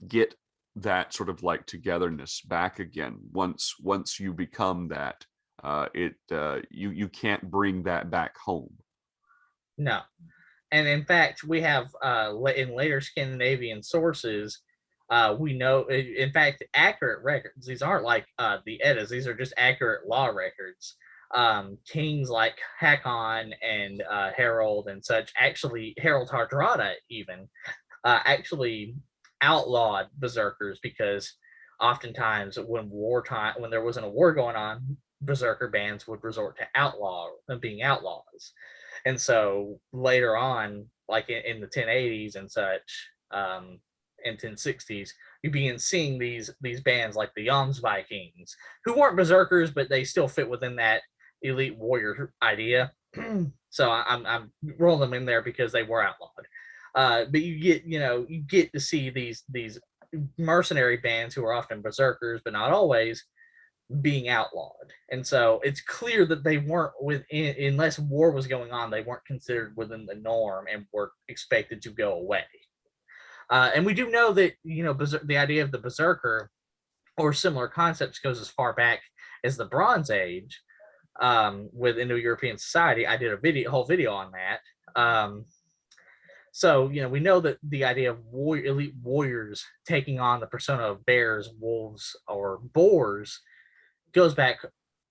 get that sort of like togetherness back again. Once you become that, you can't bring that back home. No. And in fact, we have in later Scandinavian sources, we know, in fact, accurate records. These aren't like the Eddas. These are just accurate law records. Kings like Hakon and Harold and such, actually, Harold Hardrada even, actually outlawed berserkers, because oftentimes when there wasn't a war going on, berserker bands would resort to being outlaws. And so later on, like in the 1080s and such, and 1060s, you begin seeing these bands like the Jomsvikings, who weren't berserkers, but they still fit within that elite warrior idea. So I'm rolling them in there because they were outlawed. But you get to see these mercenary bands who are often berserkers, but not always, being outlawed. And so it's clear that they weren't within, unless war was going on, they weren't considered within the norm and were expected to go away. And we do know that, the idea of the berserker or similar concepts goes as far back as the Bronze Age with Indo-European society. I did a whole video on that. So, we know that the idea of elite warriors taking on the persona of bears, wolves, or boars goes back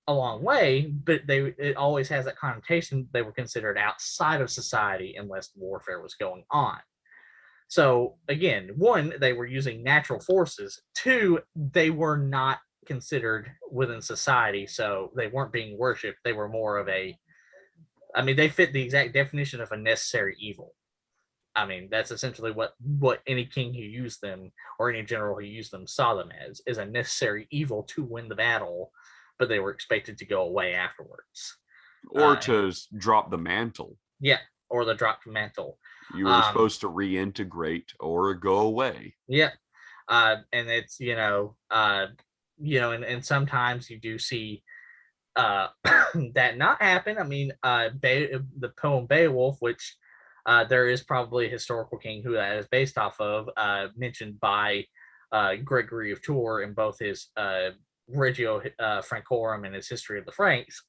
a long way, but it always has that connotation. They were considered outside of society unless warfare was going on. So again, one, they were using natural forces. Two, they were not considered within society, so they weren't being worshipped. They were more of they fit the exact definition of a necessary evil. I mean, that's essentially what any king who used them, or any general who used them, saw them as, is a necessary evil to win the battle, but they were expected to go away afterwards. Or to drop the mantle. Yeah, or the dropped mantle. You were supposed to reintegrate or go away. Yeah. And it's, and sometimes you do see that not happen. I mean, the poem Beowulf, which there is probably a historical king who that is based off of, mentioned by Gregory of Tours in both his Regio Francorum and his History of the Franks,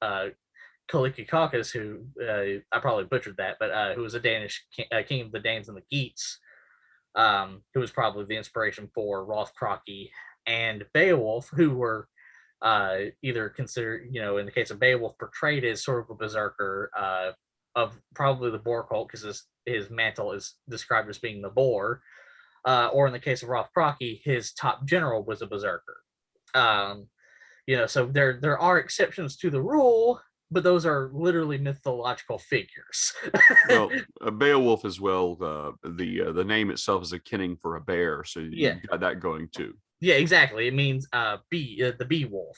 Kalikakakis, who I probably butchered that, but who was a Danish king of the Danes and the Geats, who was probably the inspiration for Rolf Kraki and Beowulf, who were either considered, in the case of Beowulf, portrayed as sort of a berserker of probably the boar cult, because his mantle is described as being the boar, or in the case of Rolf Kraki, his top general was a berserker. So there are exceptions to the rule, but those are literally mythological figures. Well, Beowulf as well. The name itself is a kinning for a bear, so you've got that going too. Yeah, exactly. It means the bee wolf.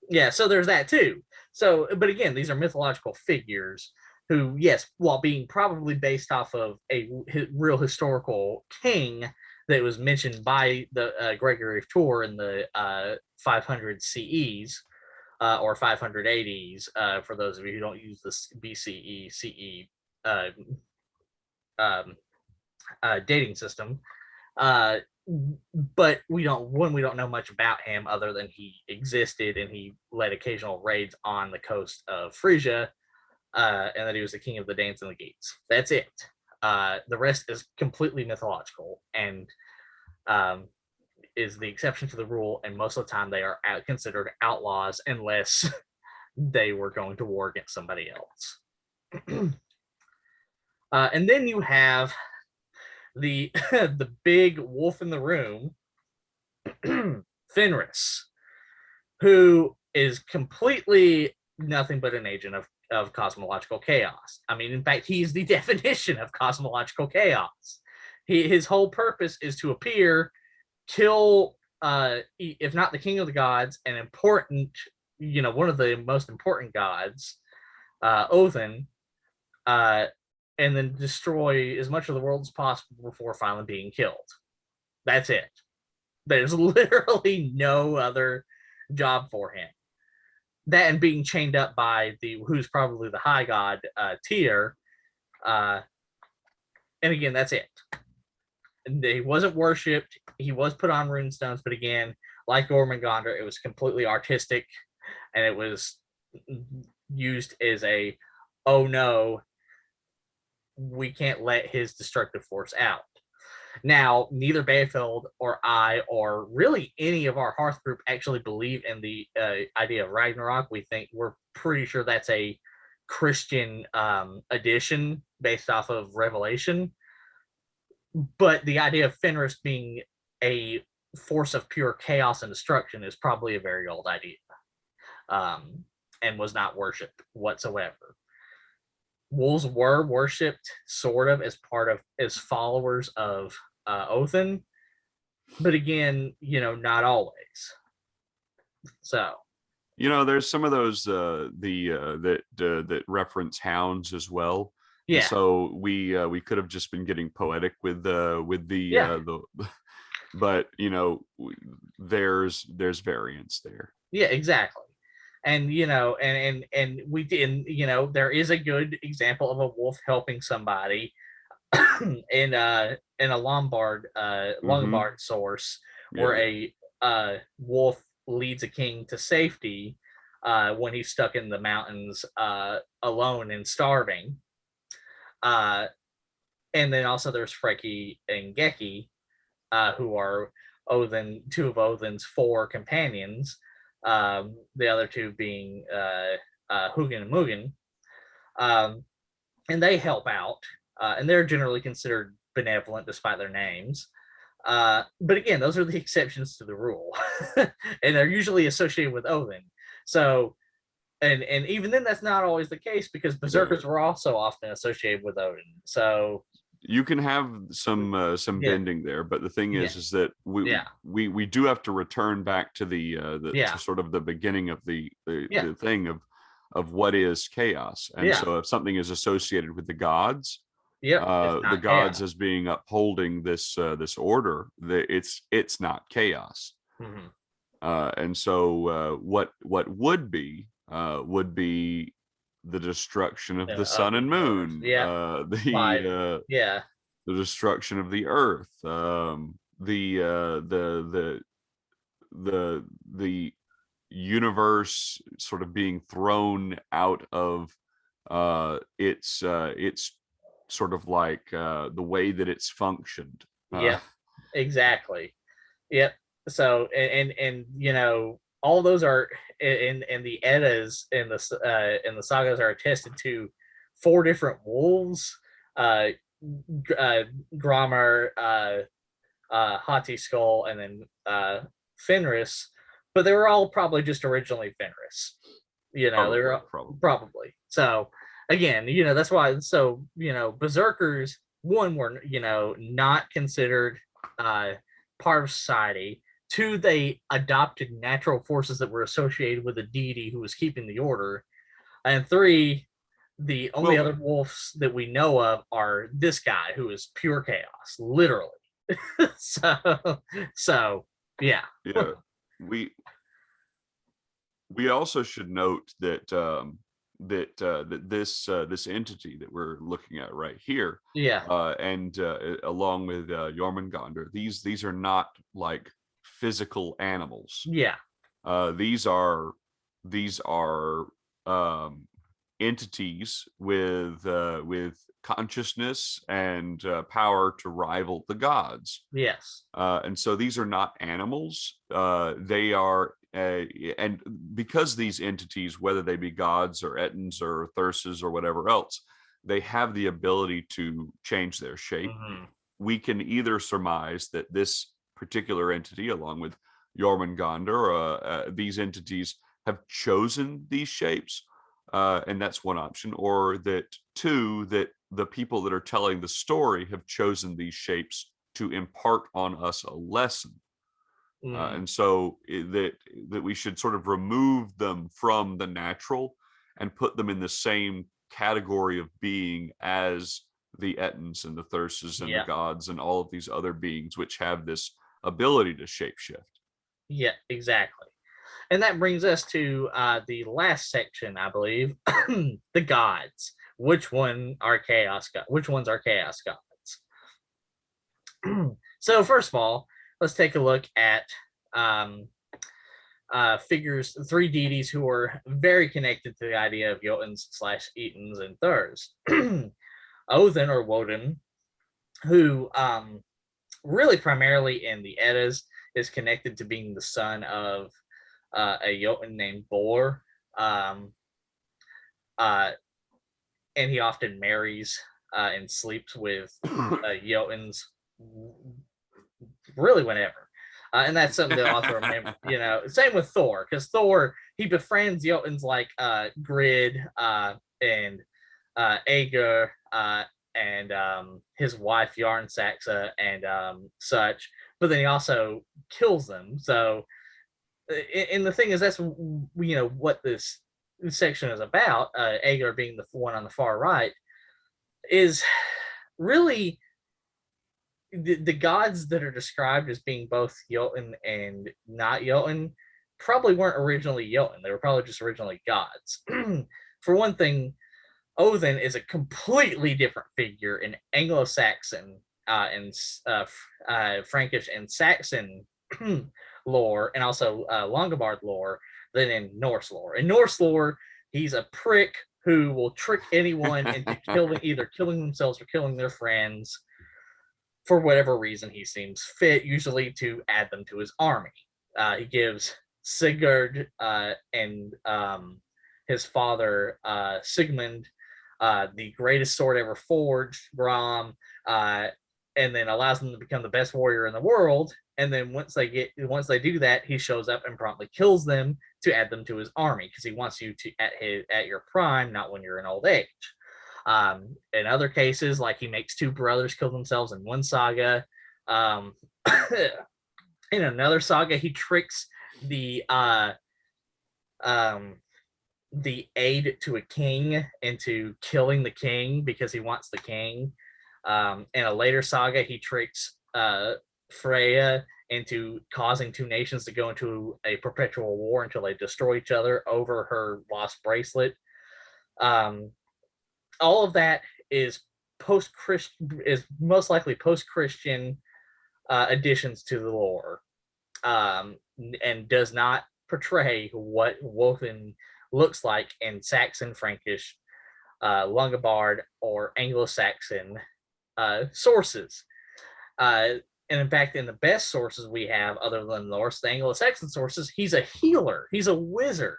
Yeah. So there's that too. So, but again, these are mythological figures who, yes, while being probably based off of a real historical king that was mentioned by the Gregory of Tours in the 500 CEs or 500 ADs, for those of you who don't use this BCE, CE dating system. But we don't know much about him other than he existed and he led occasional raids on the coast of Frisia, and that he was the king of the Danes and the Geats. That's it. The rest is completely mythological and is the exception to the rule, and most of the time they are considered outlaws unless they were going to war against somebody else. And then you have the the big wolf in the room, Fenris, who is completely nothing but an agent of cosmological chaos. I mean, in fact, he's the definition of cosmological chaos. His whole purpose is to appear, kill, if not the king of the gods, an important, one of the most important gods, Odin, and then destroy as much of the world as possible before finally being killed. That's it. There's literally no other job for him. That and being chained up by who's probably the high god, Tyr. And again, that's it. And he wasn't worshipped. He was put on runestones, but again, like Ormonde, it was completely artistic, and it was used as a, oh no, we can't let his destructive force out. Now, neither Beofeld or I, or really any of our Hearth group, actually believe in the idea of Ragnarok. We're pretty sure that's a Christian addition based off of Revelation. But the idea of Fenris being a force of pure chaos and destruction is probably a very old idea, and was not worshipped whatsoever. Wolves were worshipped sort of as followers of Othin, but again, not always. So, there's some of those that reference hounds as well. Yeah. And so we could have just been getting poetic with the but there's variance there. Yeah, exactly. And and we did, there is a good example of a wolf helping somebody in a Lombard source, where a wolf leads a king to safety when he's stuck in the mountains alone and starving. And then also there's Freki and Geki, who are two of Odin's 4 companions. The other 2 being Hugin and Mugen. And they help out, and they're generally considered benevolent despite their names. But again, those are the exceptions to the rule, and they're usually associated with Odin. So, and even then, that's not always the case, because berserkers were also often associated with Odin. So you can have some bending there, but the thing is that we do have to return back to to sort of the beginning of the thing of what is chaos. And so if something is associated with the gods, the gods as being upholding this order, it's not chaos. And so what would be the destruction of the sun and moon, the destruction of the earth, the universe sort of being thrown out of its sort of like the way that it's functioned. Yep, exactly. Yep. So and all those are in the Eddas and the sagas are attested to 4 different wolves, uh, Gramar, Hati Skull, and then Fenris, but they were all probably just originally Fenris. They were probably. So again, that's why. So berserkers, one, were not considered part of society. 2, they adopted natural forces that were associated with a deity who was keeping the order, and 3, the only other wolves that we know of are this guy who is pure chaos, literally. so yeah. We also should note that this entity that we're looking at right here, and along with Jormungandr, these are not like physical animals. These are entities with consciousness and power to rival the gods. And so these are not animals. They are, and because these entities, whether they be gods or Ettins or Thyrses or whatever else, they have the ability to change their shape. We can either surmise that this particular entity, along with Jormungandr, these entities have chosen these shapes, and that's one option, or that 2, that the people that are telling the story have chosen these shapes to impart on us a lesson. And so that we should sort of remove them from the natural and put them in the same category of being as the Ettins and the Thyrses and the gods and all of these other beings which have this ability to shapeshift. Yeah, exactly. And that brings us to the last section, I believe, the gods. Which ones are chaos gods? So first of all, let's take a look at figures, 3 deities who are very connected to the idea of Jotuns/Etons and Thurs. Odin, or Woden, who really primarily in the Eddas is connected to being the son of a Jotun named Bor, and he often marries and sleeps with Jotuns really whenever. And that's something to also remember, same with Thor, because Thor, he befriends Jotuns like Grid and Aegir and his wife Yarnsaxa and such, but then he also kills them. So, and the thing is, that's what this section is about. Aegir being the one on the far right is really the gods that are described as being both Jotun and not Jotun probably weren't originally Jotun. They were probably just originally gods. For one thing, Odin is a completely different figure in Anglo-Saxon and Frankish and Saxon lore, and also Longobarд lore, than in Norse lore. In Norse lore, he's a prick who will trick anyone into either killing themselves or killing their friends for whatever reason he seems fit, usually to add them to his army. He gives Sigurd and his father Sigmund the greatest sword ever forged, Grom, and then allows them to become the best warrior in the world. And then once they do that, he shows up and promptly kills them to add them to his army, because he wants you to at your prime, not when you're in old age. In other cases, like he makes 2 brothers kill themselves in one saga. In another saga, he tricks the aide to a king into killing the king because he wants the king. In a later saga, he tricks Freya into causing 2 nations to go into a perpetual war until they destroy each other over her lost bracelet. All of that is most likely post-Christian additions to the lore, and does not portray what Wotan looks like in Saxon, Frankish, Longobard, or Anglo-Saxon sources. And in fact, in the best sources we have, other than Norse, the Anglo-Saxon sources, he's a healer. He's a wizard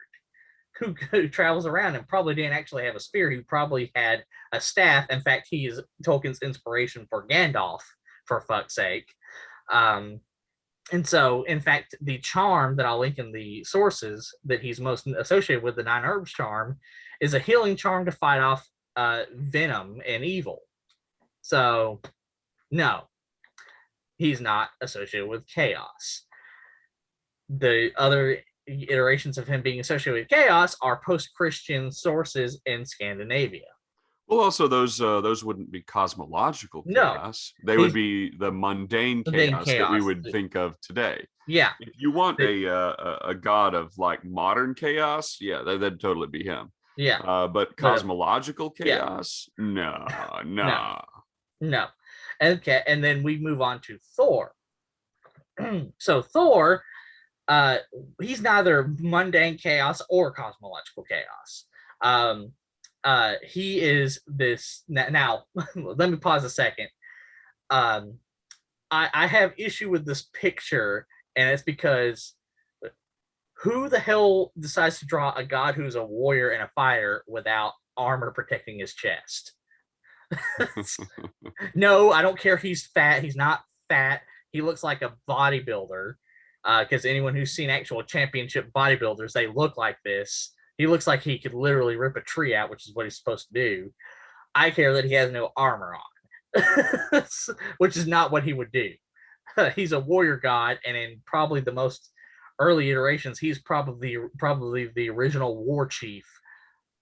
who travels around and probably didn't actually have a spear. He probably had a staff. In fact, he is Tolkien's inspiration for Gandalf, for fuck's sake. And so, in fact, the charm that I'll link in the sources that he's most associated with, the 9 herbs charm, is a healing charm to fight off venom and evil. So, no, he's not associated with chaos. The other iterations of him being associated with chaos are post-Christian sources in Scandinavia. Well, also those wouldn't be cosmological chaos. No, they would be the mundane chaos that we would think of today. Yeah. If you want a god of like modern chaos, yeah, that'd totally be him. Yeah. But cosmological chaos, no. Okay, and then we move on to Thor. So Thor, he's neither mundane chaos or cosmological chaos. He is this. Now, let me pause a second. I have issue with this picture, and it's because who the hell decides to draw a god who's a warrior and a fighter without armor protecting his chest? No, I don't care if he's fat. He's not fat. He looks like a bodybuilder. Because anyone who's seen actual championship bodybuilders, they look like this. He looks like he could literally rip a tree out, which is what he's supposed to do. I care that he has no armor on, which is not what he would do. He's a warrior god, and in probably the most early iterations, he's probably the original war chief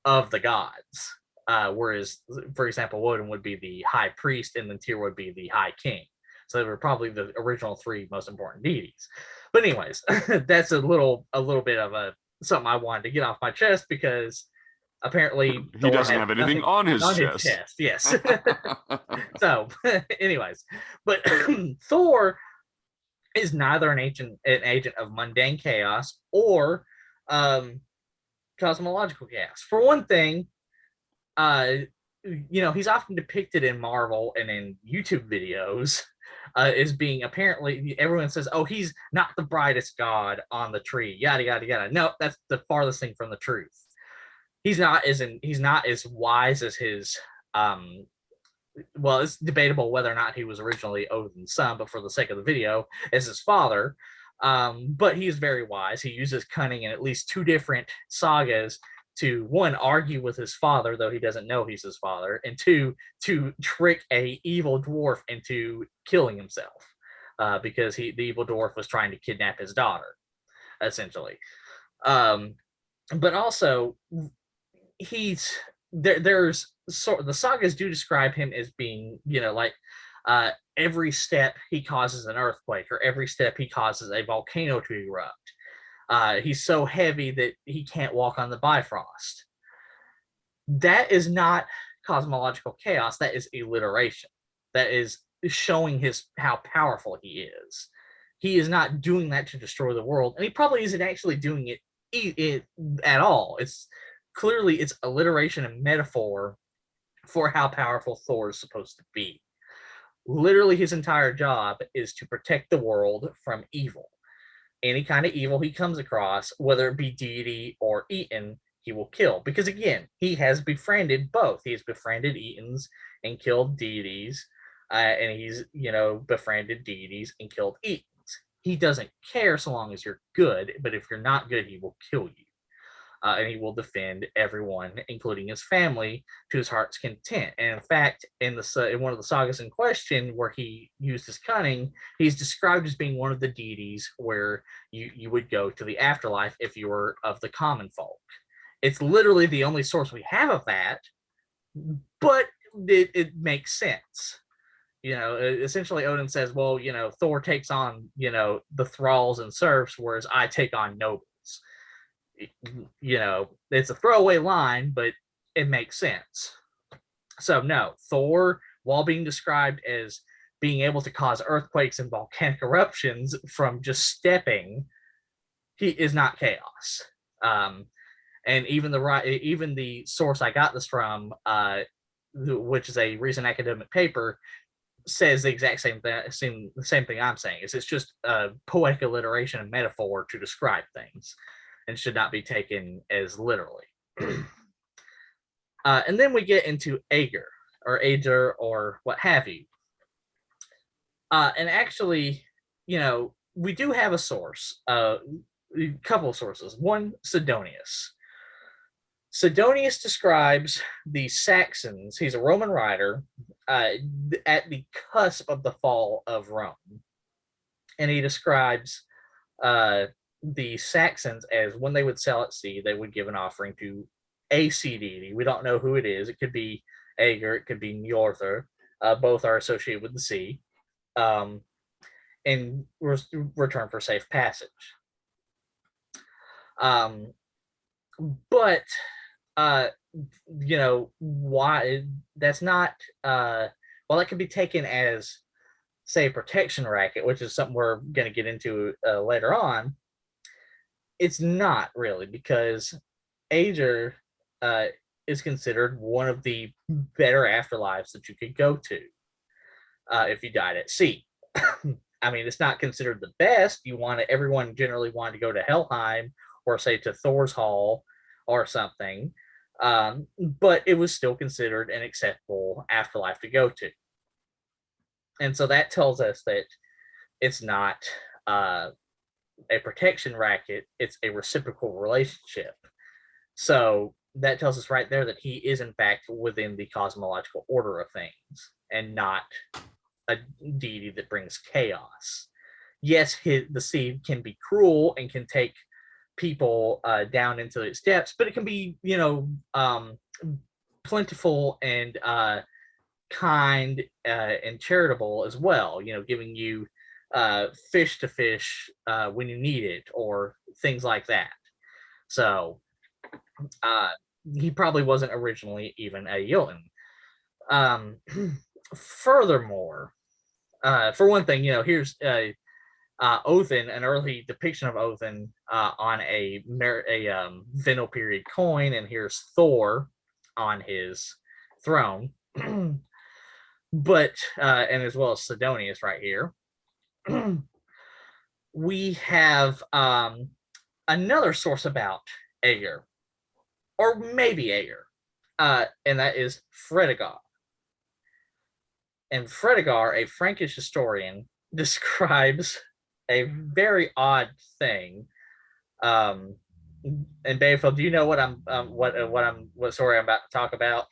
of the gods. Whereas, for example, Woden would be the high priest, and then Tyr would be the high king. So they were probably the original 3 most important deities. But anyways, that's a little bit of something I wanted to get off my chest, because apparently he doesn't have anything on his chest. Yes. So, anyways, but Thor is neither an agent of mundane chaos or cosmological chaos. For one thing, he's often depicted in Marvel and in YouTube videos as being, apparently, everyone says, oh, he's not the brightest god on the tree, yada yada yada. No, that's the farthest thing from the truth. He's not as wise as his well, it's debatable whether or not he was originally Odin's son, but for the sake of the video, as his father. But he is very wise. He uses cunning in at least 2 different sagas to, 1, argue with his father, though he doesn't know he's his father, and 2, to trick a evil dwarf into killing himself, because the evil dwarf was trying to kidnap his daughter, essentially. But also, there's the sagas do describe him as being, every step he causes an earthquake, or every step he causes a volcano to erupt. He's so heavy that he can't walk on the Bifrost. That is not cosmological chaos. That is alliteration. That is showing how powerful he is. He is not doing that to destroy the world, and he probably isn't actually doing it at all. It's alliteration and metaphor for how powerful Thor is supposed to be. Literally, his entire job is to protect the world from evil. Any kind of evil he comes across, whether it be deity or Eton, he will kill. Because again, he has befriended both. He has befriended Etons and killed deities, and he's befriended deities and killed Etons. He doesn't care so long as you're good, but if you're not good, he will kill you. And he will defend everyone, including his family, to his heart's content. And in fact, in one of the sagas in question, where he used his cunning, he's described as being one of the deities where you would go to the afterlife if you were of the common folk. It's literally the only source we have of that, but it makes sense. Essentially, Odin says, well, Thor takes on, the thralls and serfs, whereas I take on nobles. It's a throwaway line, but it makes sense. So no, Thor, while being described as being able to cause earthquakes and volcanic eruptions from just stepping, he is not chaos. And even the source I got this from, which is a recent academic paper, says the exact same thing. The same thing I'm saying is it's just poetic alliteration and metaphor to describe things, and should not be taken as literally. And then we get into Ager or what have you. And actually, we do have a source, a couple of sources. One, Sidonius. Sidonius describes the Saxons. He's a Roman writer at the cusp of the fall of Rome. And he describes the Saxons as when they would sail at sea, they would give an offering to a sea deity. We don't know who it is. It could be Ager, it could be Njorther. Both are associated with the sea. In return for safe passage. But why that's not well, that could be taken as, say, a protection racket, which is something we're going to get into later on. It's not really, because Ager is considered one of the better afterlives that you could go to if you died at sea. I mean, it's not considered the best. Everyone generally wanted to go to Helheim or, say, to Thor's Hall or something, but it was still considered an acceptable afterlife to go to. And so that tells us that it's not a protection racket, it's a reciprocal relationship. So that tells us right there that he is, in fact, within the cosmological order of things and not a deity that brings chaos. Yes, the sea can be cruel and can take people down into its depths, but it can be, plentiful and kind and charitable as well, giving you fish to fish when you need it, or things like that. So he probably wasn't originally even a Jotun. Furthermore, for one thing, here's Othin, an early depiction of Othin on a Vinal period coin, and here's Thor on his throne. But and as well as Sidonius right here. We have another source about Ager, or maybe Ager, and that is Fredegar. And Fredegar, a Frankish historian, describes a very odd thing. And Beofeld, do you know what what story I'm about to talk about?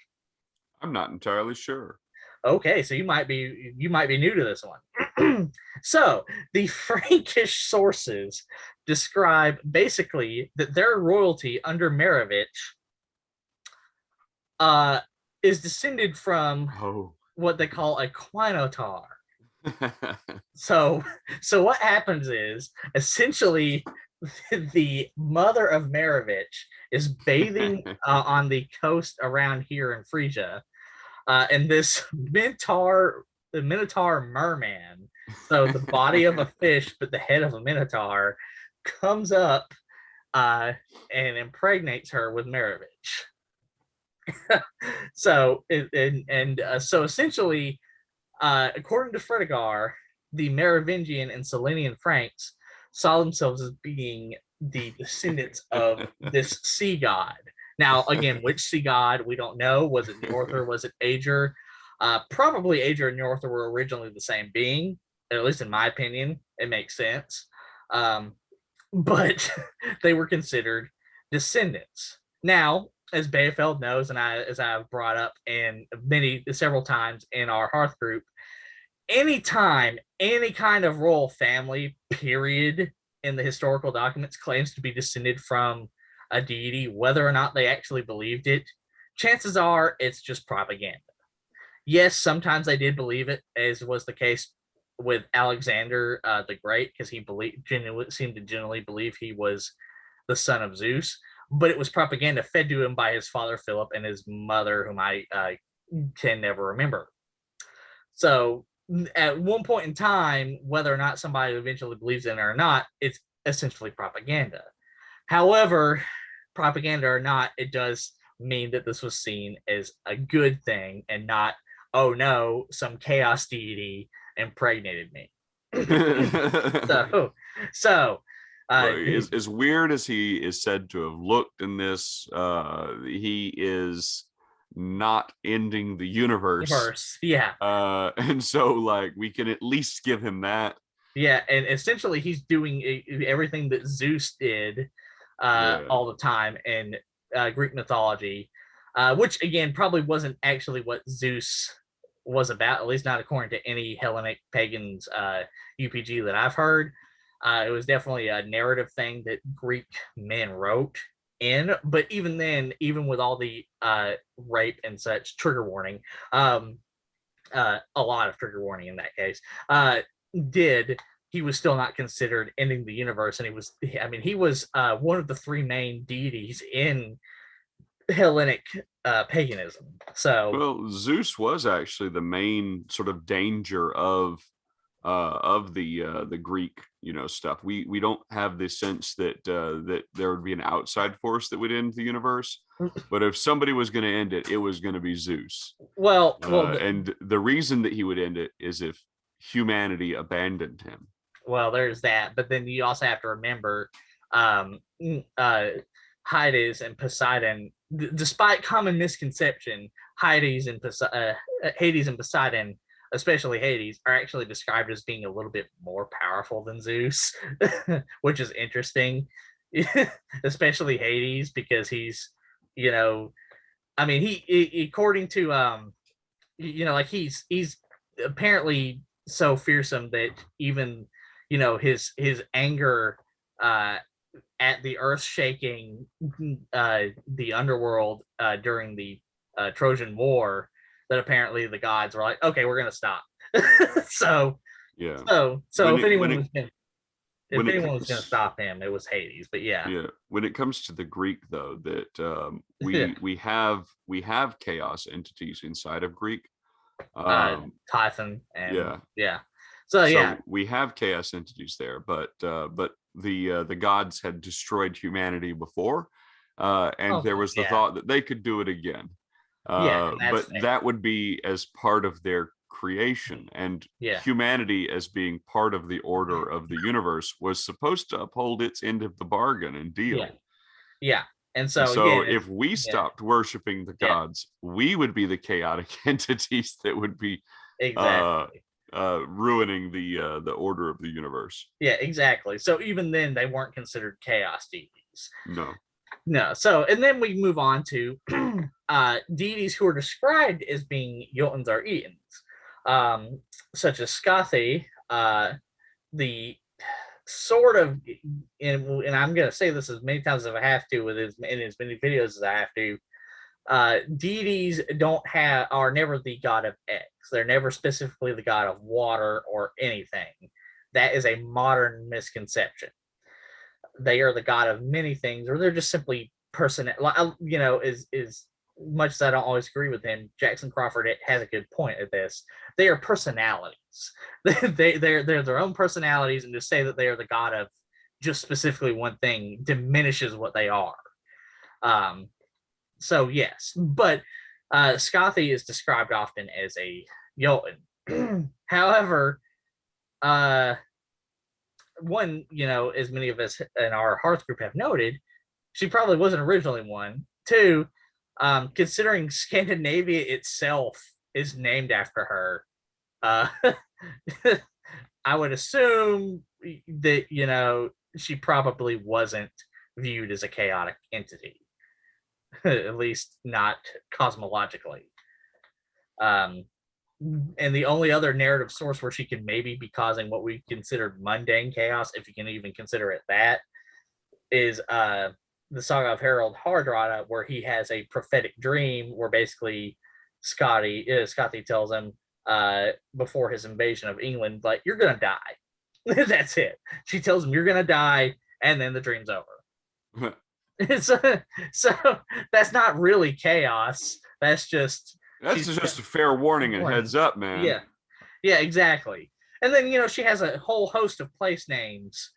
I'm not entirely sure. Okay, so you might be new to this one. So the Frankish sources describe basically that their royalty under Merovich is descended from what they call a quinotar. So what happens is, essentially, the mother of Merovich is bathing on the coast around here in Frisia, and this Minotaur merman, so the body of a fish but the head of a Minotaur, comes up and impregnates her with Merovich. So so essentially, according to Fredegar, the Merovingian and Selenian Franks saw themselves as being the descendants of this sea god. Now, again, which sea god, we don't know. Was it Njorther? Was it Ager? Probably Ager and Njorther were originally the same being, at least in my opinion. It makes sense. But they were considered descendants. Now, as Beofeld knows, and as I've brought up several times in our Hearth group, anytime any kind of royal family, period, in the historical documents claims to be descended from a deity, whether or not they actually believed it, chances are it's just propaganda. Yes, sometimes they did believe it, as was the case with Alexander the Great, because he seemed to genuinely believe he was the son of Zeus, but it was propaganda fed to him by his father Philip and his mother, whom I can never remember. So at one point in time, whether or not somebody eventually believes in it or not, it's essentially propaganda. However, propaganda or not, it does mean that this was seen as a good thing and not, oh no, some chaos deity impregnated me. so so Well, as weird as he is said to have looked in this, he is not ending the universe. Yeah. And so, like, we can at least give him that. Yeah, and essentially he's doing everything that Zeus did Yeah. all the time in Greek mythology, which again probably wasn't actually what Zeus was about, at least not according to any Hellenic pagans UPG that I've heard. It was definitely a narrative thing that Greek men wrote in, but even then, even with all the rape and such, trigger warning, a lot of trigger warning in that case, he was still not considered ending the universe. And he was one of the three main deities in Hellenic paganism. So, well, Zeus was actually the main sort of danger of the Greek, stuff. We don't have the sense that that there would be an outside force that would end the universe, but if somebody was going to end it, it was going to be Zeus. And the reason that he would end it is if humanity abandoned him. Well, there's that, but then you also have to remember Hades and Poseidon. Despite common misconception, Hades and Poseidon, especially Hades, are actually described as being a little bit more powerful than Zeus, which is interesting, especially Hades, because he's, he according to, he's apparently so fearsome that even, his anger at the earth shaking the underworld during the Trojan War, that apparently the gods were like, okay, we're gonna stop. So if anyone was gonna stop him, it was Hades. But yeah, when it comes to the Greek, though, that we have chaos entities inside of Greek, Typhon and so we have chaos entities there, but the gods had destroyed humanity before, and there was the thought that they could do it again. But that would be as part of their creation, and humanity, as being part of the order of the universe, was supposed to uphold its end of the bargain and deal. And so if we stopped worshiping the gods, we would be the chaotic entities that would be ruining the order of the universe. Exactly. So even then, they weren't considered chaos deities. No. So, and then we move on to deities who are described as being Jotuns or Etons, such as Scathi, the sort of, and I'm going to say this as many times as I have to in as many videos as I have to, deities are never the god of X. They're never specifically the god of water or anything. That is a modern misconception. They are the god of many things, or they're just simply as much as I don't always agree with him, Jackson Crawford has a good point at this. They are personalities. They're their own personalities, and to say that they are the god of just specifically one thing diminishes what they are. So yes, but Scathi is described often as a Jotun. However, one, as many of us in our Hearth group have noted, she probably wasn't originally one. Two, considering Scandinavia itself is named after her, I would assume that, she probably wasn't viewed as a chaotic entity, at least not cosmologically. And the only other narrative source where she could maybe be causing what we considered mundane chaos, if you can even consider it that, is the Saga of Harold Hardrada, where he has a prophetic dream where basically Scathi tells him before his invasion of England, like, you're gonna die. That's it. She tells him you're gonna die, and then the dream's over. So that's not really chaos. That's just a fair warning and heads up, man. Yeah, exactly. And then she has a whole host of place names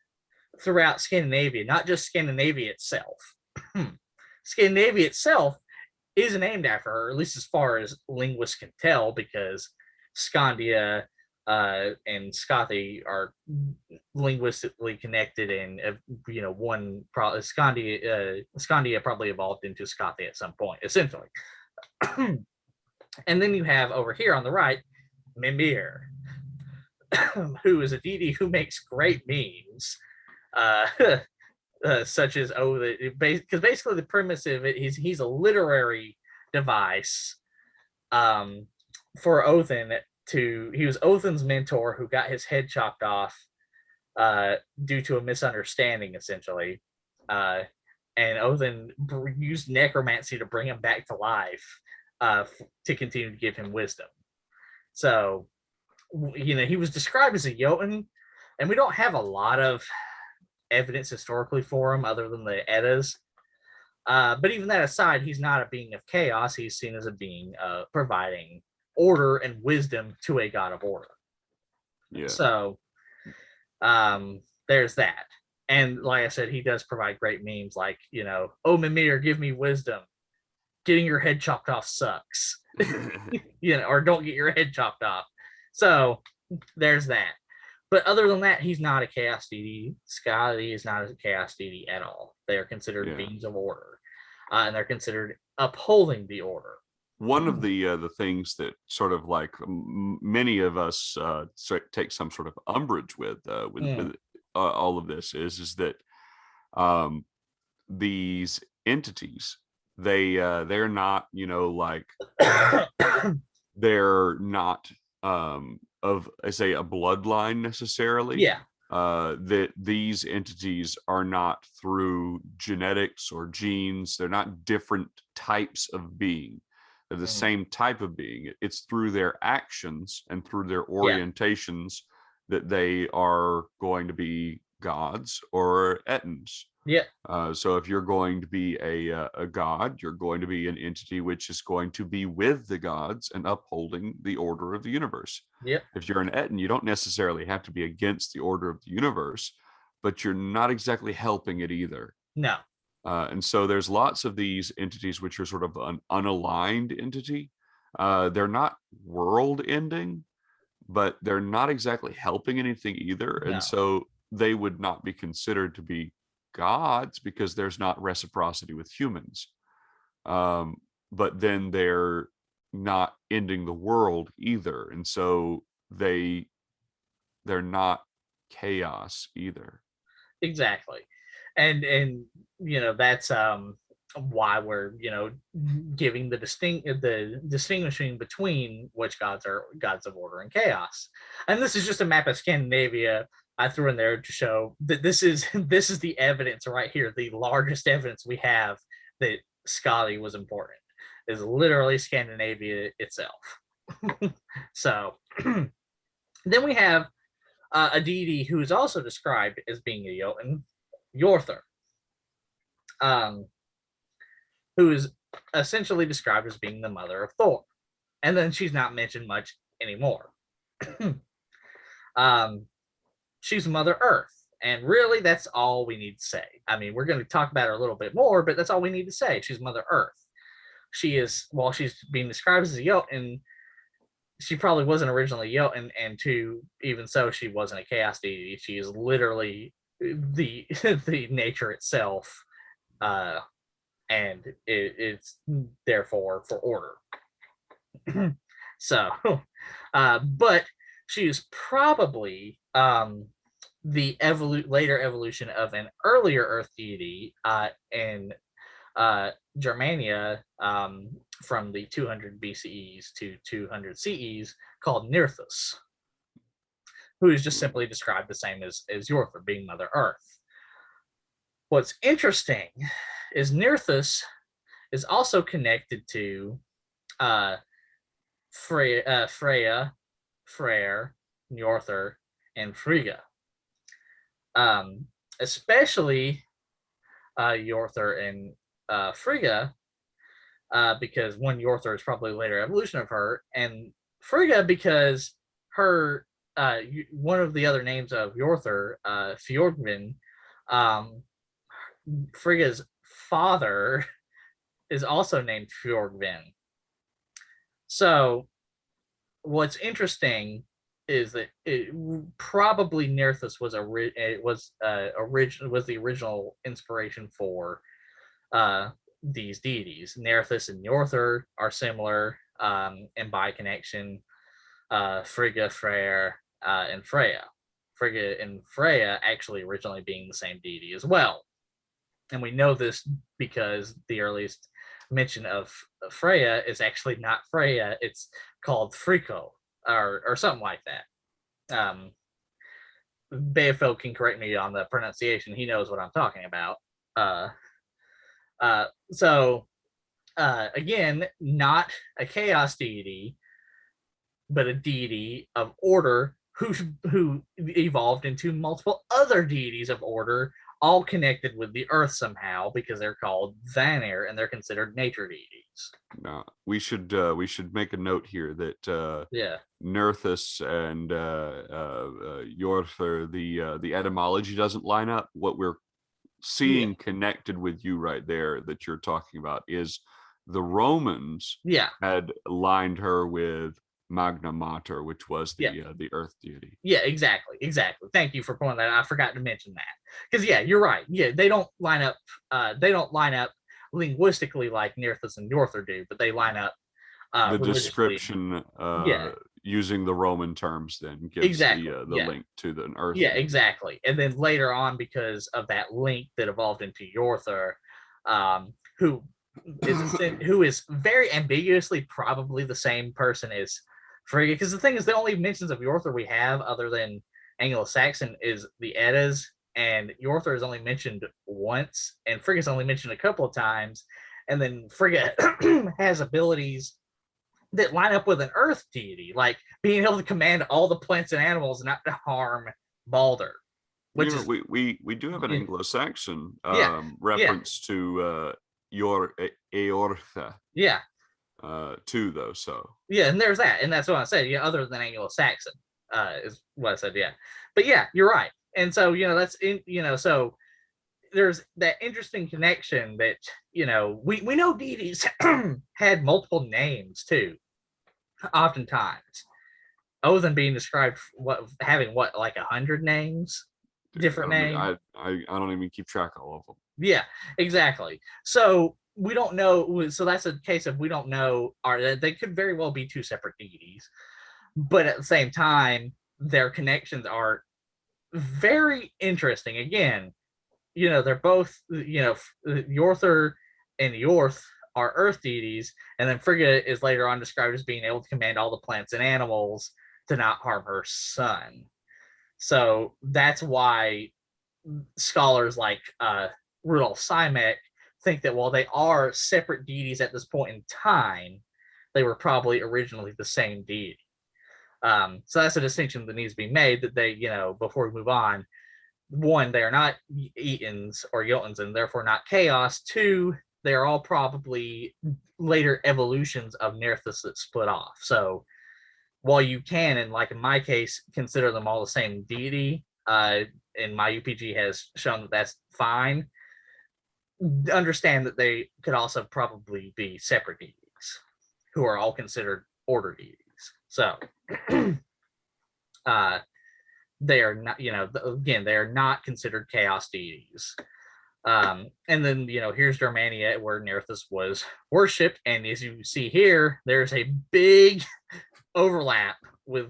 throughout Scandinavia, not just Scandinavia itself. Scandinavia itself is named after her, at least as far as linguists can tell, because Scandia and Scothi are linguistically connected, and Scandia probably evolved into Scothi at some point, essentially. And then you have over here on the right, Mimir, who is a deity who makes great memes, such as because basically the premise of it is he's a literary device for Othin. He was Othin's mentor who got his head chopped off due to a misunderstanding, essentially. And Othin used necromancy to bring him back to life to continue to give him wisdom. So, he was described as a Jotun, and we don't have a lot of evidence historically for him other than the Eddas. But even that aside, he's not a being of chaos. He's seen as a being providing order and wisdom to a god of order. Yeah. So there's that. And like I said, he does provide great memes like, oh, Mimir, give me wisdom. Getting your head chopped off sucks. Or don't get your head chopped off. So there's that. But other than that, he's not a chaos deity. Scothi is not a chaos deity at all. They are considered beings of order. And they're considered upholding the order. One of the things that sort of like many of us take some sort of umbrage with all of this is that these entities, they're not, they're not of, I say, a bloodline necessarily. Yeah. That these entities are not through genetics or genes. They're not different types of being. They're the same type of being. It's through their actions and through their orientations that they are going to be gods or ettins. Yeah. So if you're going to be a god, you're going to be an entity which is going to be with the gods and upholding the order of the universe. Yeah. If you're an ettin, you don't necessarily have to be against the order of the universe, but you're not exactly helping it either. No. And so there's lots of these entities which are sort of an unaligned entity. They're not world ending, but they're not exactly helping anything either. No. And so they would not be considered to be gods because there's not reciprocity with humans. But then they're not ending the world either. And so they're not chaos either. Exactly. And that's why we're giving the distinguishing between which gods are gods of order and chaos. And this is just a map of Scandinavia I threw in there to show that this is the evidence right here. The largest evidence we have that Scothi was important is literally Scandinavia itself. So then we have a deity who is also described as being a Jotun, Jorthur, who is essentially described as being the mother of Thor. And then she's not mentioned much anymore. She's Mother Earth. And really, that's all we need to say. I mean, we're going to talk about her a little bit more, but that's all we need to say. She's Mother Earth. She is, while she's being described as a Jotun, she probably wasn't originally Jotun, and even so, she wasn't a chaos deity. She is literally the nature itself, and it's therefore for order. So, but she is probably the later evolution of an earlier Earth deity in Germania from the 200 BCEs to 200 CEs called Nirthus, who is just simply described the same as Jorthur, being Mother Earth. What's interesting is Nirthus is also connected to Freya, Freyr, Njorthur, and Frigga. Especially Jorthur and Frigga, because one Jorthur is probably a later evolution of her, and Frigga because her one of the other names of Jorthur, Fjordvin, Frigga's father is also named Fjordvin. So what's interesting is that probably Nerthus was the original inspiration for these deities. Nerthus and Njorthur are similar, and by connection, Frigga, Freyr, and Freya. Frigga and Freya actually originally being the same deity as well. And we know this because the earliest mention of Freya is actually not Freya, it's called Friko, or something like that. Beofeld can correct me on the pronunciation. He knows what I'm talking about. So again, not a chaos deity, but a deity of order who evolved into multiple other deities of order, all connected with the earth somehow, because they're called Vanir and they're considered nature deities. No, we should make a note here that Yeah, Nerthus and Yorthur, the etymology doesn't line up. What we're seeing connected with you right there that you're talking about is the Romans had aligned her with Magna Mater, which was the earth deity. Yeah, exactly. Thank you for pointing that out. I forgot to mention that. Because you're right. Yeah, they don't line up linguistically like Nerthus and Yorthur do, but they line up the description using the Roman terms then gives the link to the earth. Yeah, exactly. And then later on, because of that link that evolved into Yorthur, who is very ambiguously probably the same person as Frigga, because the thing is, the only mentions of Yorthur we have other than Anglo-Saxon is the Eddas, and Yorthur is only mentioned once, and Frigga's only mentioned a couple of times, and then Frigga has abilities that line up with an earth deity, like being able to command all the plants and animals not to harm Balder. Which is, we do have an Anglo-Saxon reference to your Eortha. Yeah. Too though, so and there's that, and that's what I said. Other than Anglo-Saxon, is what I said. Yeah, but you're right, and so that's in so there's that interesting connection that we know deities had multiple names too. Oftentimes, Odin being described having like 100 names, different names. I don't even keep track of all of them. Yeah, exactly. So we don't know. So that's a case of we don't know. They could very well be two separate deities, but at the same time, their connections are very interesting. Again, they're both Yorthur and Yorth are earth deities, and then Frigga is later on described as being able to command all the plants and animals to not harm her son. So that's why scholars like Rudolf Simek think that while they are separate deities at this point in time, they were probably originally the same deity. So that's a distinction that needs to be made, that they, before we move on, one, they are not Etons or Jotuns and therefore not chaos. Two, they are all probably later evolutions of Nerthus that split off. So while you can, and like in my case, consider them all the same deity, and my UPG has shown that that's fine, understand that they could also probably be separate deities who are all considered order deities. So they are not, again, they are not considered chaos deities. And then, here's Germania where Nerthus was worshipped. And as you see here, there's a big overlap with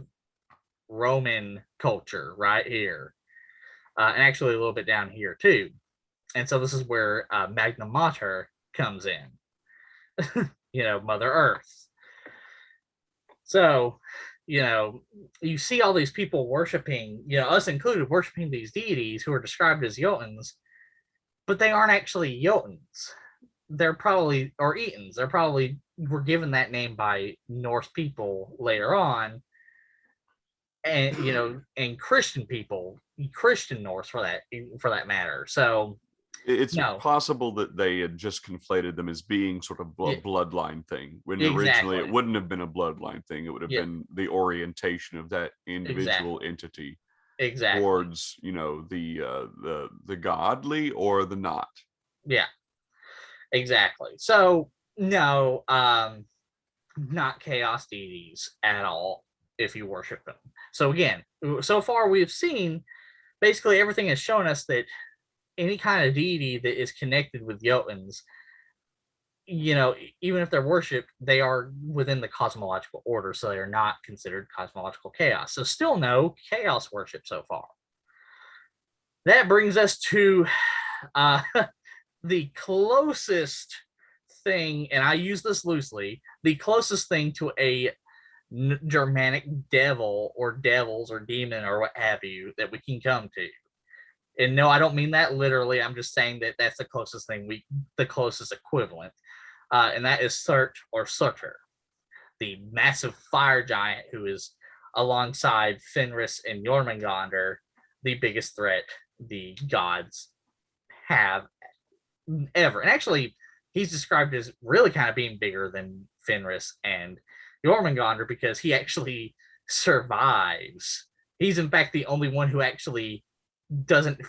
Roman culture right here. And actually a little bit down here too. And so this is where Magna Mater comes in, Mother Earth. So, you see all these people worshiping, us included, worshiping these deities who are described as Jotuns, but they aren't actually Jotuns. They're probably, or Etons, they're probably were given that name by Norse people later on. And, and Christian people, Christian Norse for that matter. So it's possible that they had just conflated them as being sort of bloodline thing, when originally it wouldn't have been a bloodline thing. It would have been the orientation of that individual entity exactly. towards, you know, the godly or the not. Yeah, exactly. So no, not chaos deities at all if you worship them. So again, so far we've seen basically everything has shown us that any kind of deity that is connected with Jotuns, you know, even if they're worshipped, they are within the cosmological order, so they are not considered cosmological chaos. So still no chaos worship so far. That brings us to uh, the closest thing, and I use this loosely, the closest thing to a Germanic devil or devils or demon or what have you that we can come to. And no, I don't mean that literally. I'm just saying that that's the closest thing the closest equivalent. And that is Surt or Surtur, the massive fire giant who is alongside Fenris and Jormungandr, the biggest threat the gods have ever. And actually, he's described as really kind of being bigger than Fenris and Jormungandr because he actually survives. He's in fact the only one who actually doesn't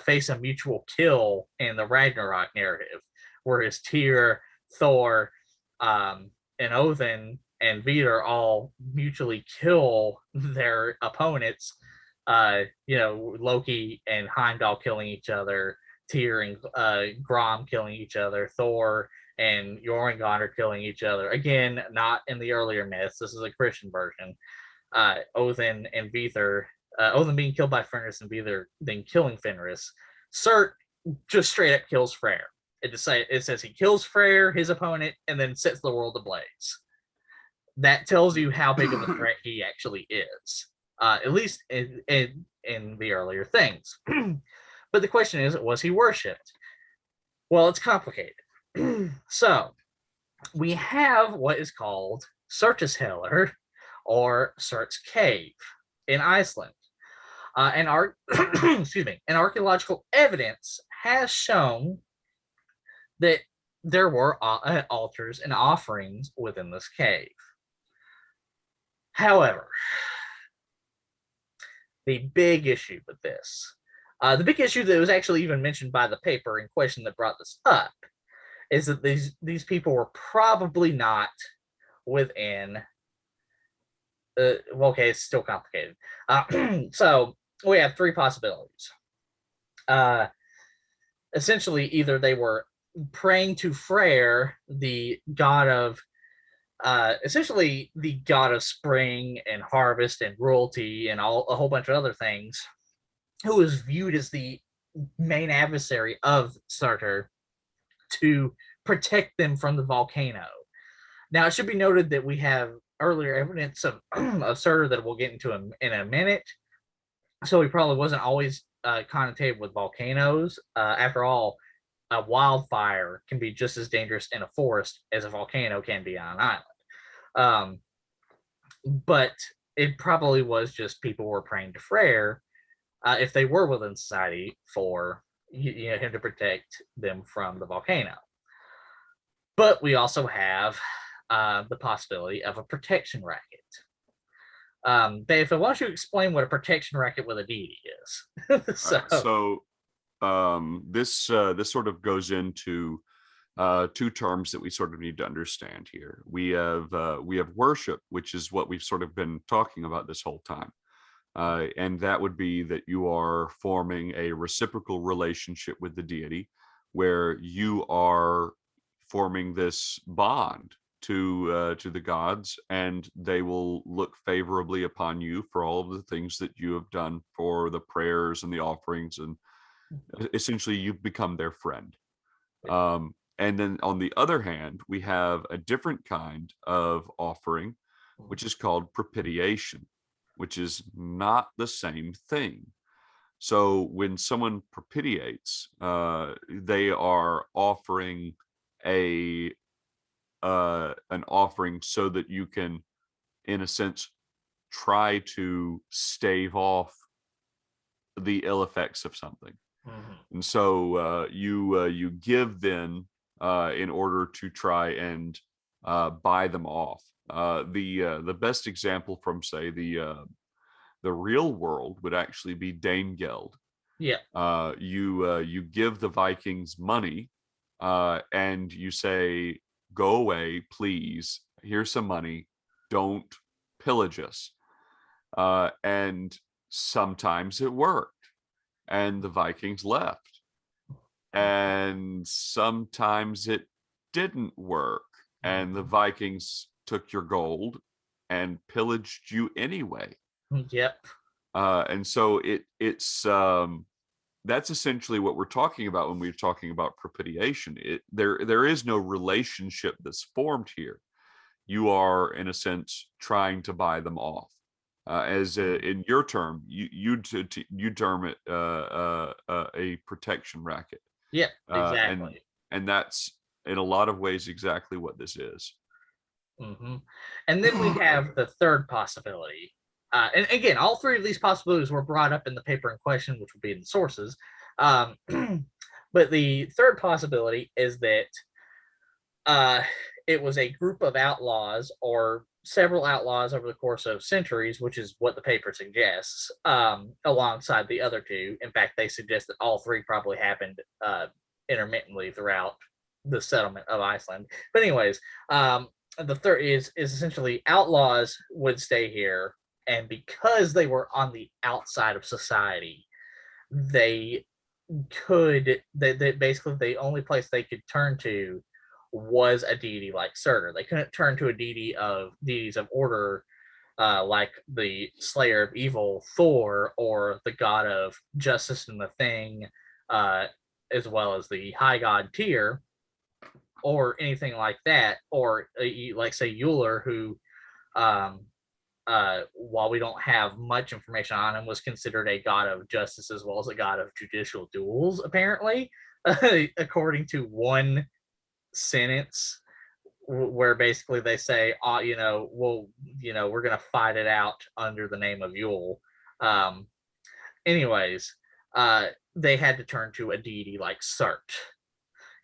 face a mutual kill in the Ragnarok narrative, whereas Tyr, Thor, and Odin and Vidar all mutually kill their opponents. You know, Loki and Heimdall killing each other, Tyr and Grom killing each other, Thor and Jormungandr killing each other. Again, not in the earlier myths. This is a Christian version. Odin and Vidar, Odin being killed by Fenris and Vidar then killing Fenris. Surt just straight up kills Freyr. It says he kills Freyr, his opponent, and then sets the world ablaze. That tells you how big of a threat he actually is, at least in the earlier things. But the question is, was he worshipped? Well, it's complicated. So we have what is called Surtishellir, or Surt's Cave in Iceland. And excuse me, and archaeological evidence has shown that there were altars and offerings within this cave. However, the big issue with this, the big issue that was actually even mentioned by the paper in question that brought this up, is that these people were probably not within. Well, okay, it's still complicated. So we have three possibilities. Essentially, either they were praying to Freyr, the god of, essentially the god of spring and harvest and royalty and a whole bunch of other things, who is viewed as the main adversary of Surtur, to protect them from the volcano. Now, it should be noted that we have earlier evidence of Surtur that we'll get into in a minute. So he probably wasn't always connotated with volcanoes. After all, a wildfire can be just as dangerous in a forest as a volcano can be on an island. But it probably was just people were praying to Freyr, if they were within society, for him to protect them from the volcano. But we also have the possibility of a protection racket. Beofeld, why don't you explain what a protection racket with a deity is? This sort of goes into two terms that we sort of need to understand here. We have worship, which is what we've sort of been talking about this whole time. And that would be that you are forming a reciprocal relationship with the deity, where you are forming this bond to the gods, and they will look favorably upon you for all of the things that you have done, for the prayers and the offerings, and essentially you've become their friend. And then on the other hand, we have a different kind of offering, which is called propitiation, which is not the same thing. So when someone propitiates, they are offering an offering so that you can, in a sense, try to stave off the ill effects of something. Mm-hmm. And so you give then in order to try and buy them off. The best example from, say, The real world would actually be Danegeld. Yeah. You give the Vikings money, and you say, "Go away, please. Here's some money. Don't pillage us." And sometimes it worked, and the Vikings left. And sometimes it didn't work, and the Vikings took your gold and pillaged you anyway. Yep. And so it's that's essentially what we're talking about when we're talking about propitiation. There is no relationship that's formed here. You are, in a sense, trying to buy them off. In your term, you term it a protection racket. Yeah, exactly. And that's in a lot of ways exactly what this is. And then we have the third possibility. And again, all three of these possibilities were brought up in the paper in question, which would be in the sources. But the third possibility is that it was a group of outlaws or several outlaws over the course of centuries, which is what the paper suggests, alongside the other two. In fact, they suggest that all three probably happened intermittently throughout the settlement of Iceland. But anyways, the third is essentially outlaws would stay here, and because they were on the outside of society, they basically the only place they could turn to was a deity like Surtur. They couldn't turn to deities of order, like the Slayer of Evil, Thor, or the god of justice and the Thing, as well as the high god Tyr, or anything like that, or like say Euler, who while we don't have much information on him, was considered a god of justice as well as a god of judicial duels, apparently, according to one sentence where basically they say, we're going to fight it out under the name of Yule. Anyways, they had to turn to a deity like Surt.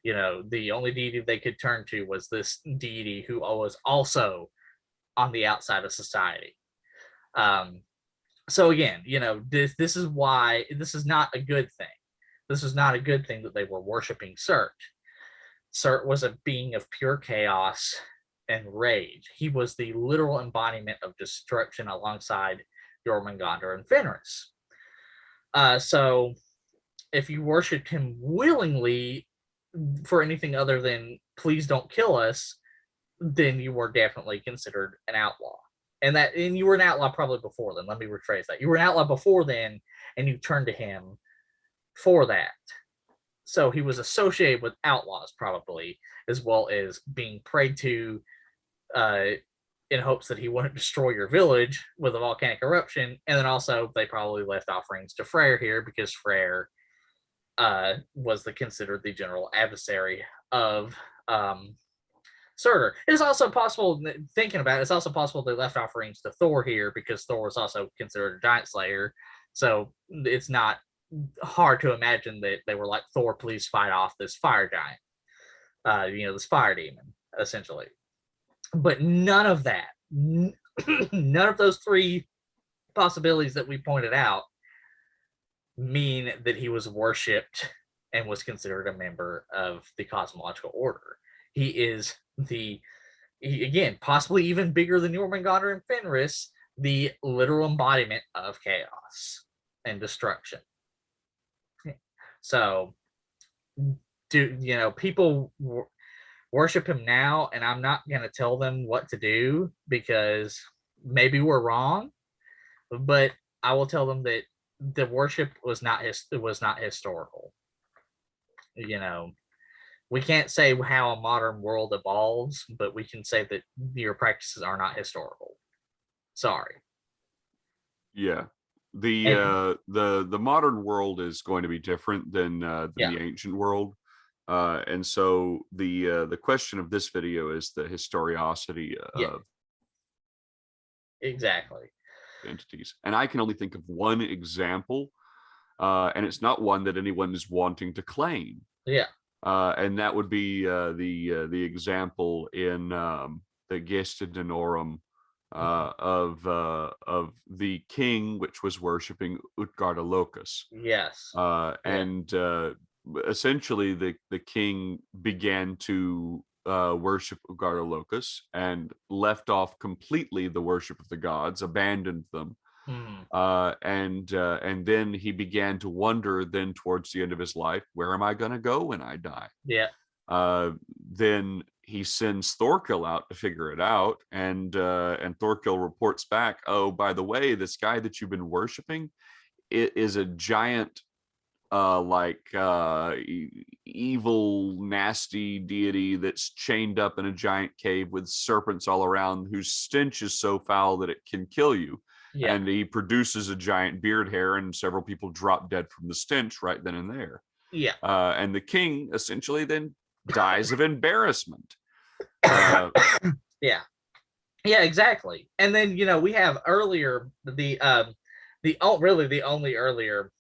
The only deity they could turn to was this deity who was also on the outside of society. So again, this is why this is not a good thing. This is not a good thing that they were worshiping Surt. Surt was a being of pure chaos and rage. He was the literal embodiment of destruction alongside Jormungandr and Fenris. So if you worshipped him willingly for anything other than please don't kill us, then you were definitely considered an outlaw. And you were an outlaw probably before then. Let me rephrase that. You were an outlaw before then, and you turned to him for that. So he was associated with outlaws probably, as well as being prayed to in hopes that he wouldn't destroy your village with a volcanic eruption. And then also they probably left offerings to Freyr here because Freyr was considered the general adversary of Surtur. It's also possible, thinking about it, it's also possible they left offerings to Thor here because Thor was also considered a giant slayer. So it's not hard to imagine that they were like, Thor, please fight off this fire giant, this fire demon, essentially. But none of that, none of those three possibilities that we pointed out mean that he was worshipped and was considered a member of the cosmological order. He is again, possibly even bigger than Jormungandr and Fenris, the literal embodiment of chaos and destruction. So, people worship him now, and I'm not going to tell them what to do because maybe we're wrong, but I will tell them that the worship was not historical. We can't say how a modern world evolves, but we can say that your practices are not historical. Sorry. Yeah. The modern world is going to be different than the ancient world. And so the question of this video is the historicity of exactly entities. And I can only think of one example, and it's not one that anyone is wanting to claim. Yeah. And that would be the example in the Gesta Danorum of the king, which was worshiping Utgardalokus. Yes. And essentially the king began to worship Utgardalokus and left off completely the worship of the gods, abandoned them. And then he began to wonder then towards the end of his life, where am I going to go when I die? Yeah. Then he sends Thorkel out to figure it out, and Thorkel reports back, oh, by the way, this guy that you've been worshiping, it is a giant evil, nasty deity that's chained up in a giant cave with serpents all around, whose stench is so foul that it can kill you. Yeah. And he produces a giant beard hair, and several people drop dead from the stench right then and there. Yeah. And the king essentially then dies of embarrassment. Yeah, exactly. And then we have earlier the only earlier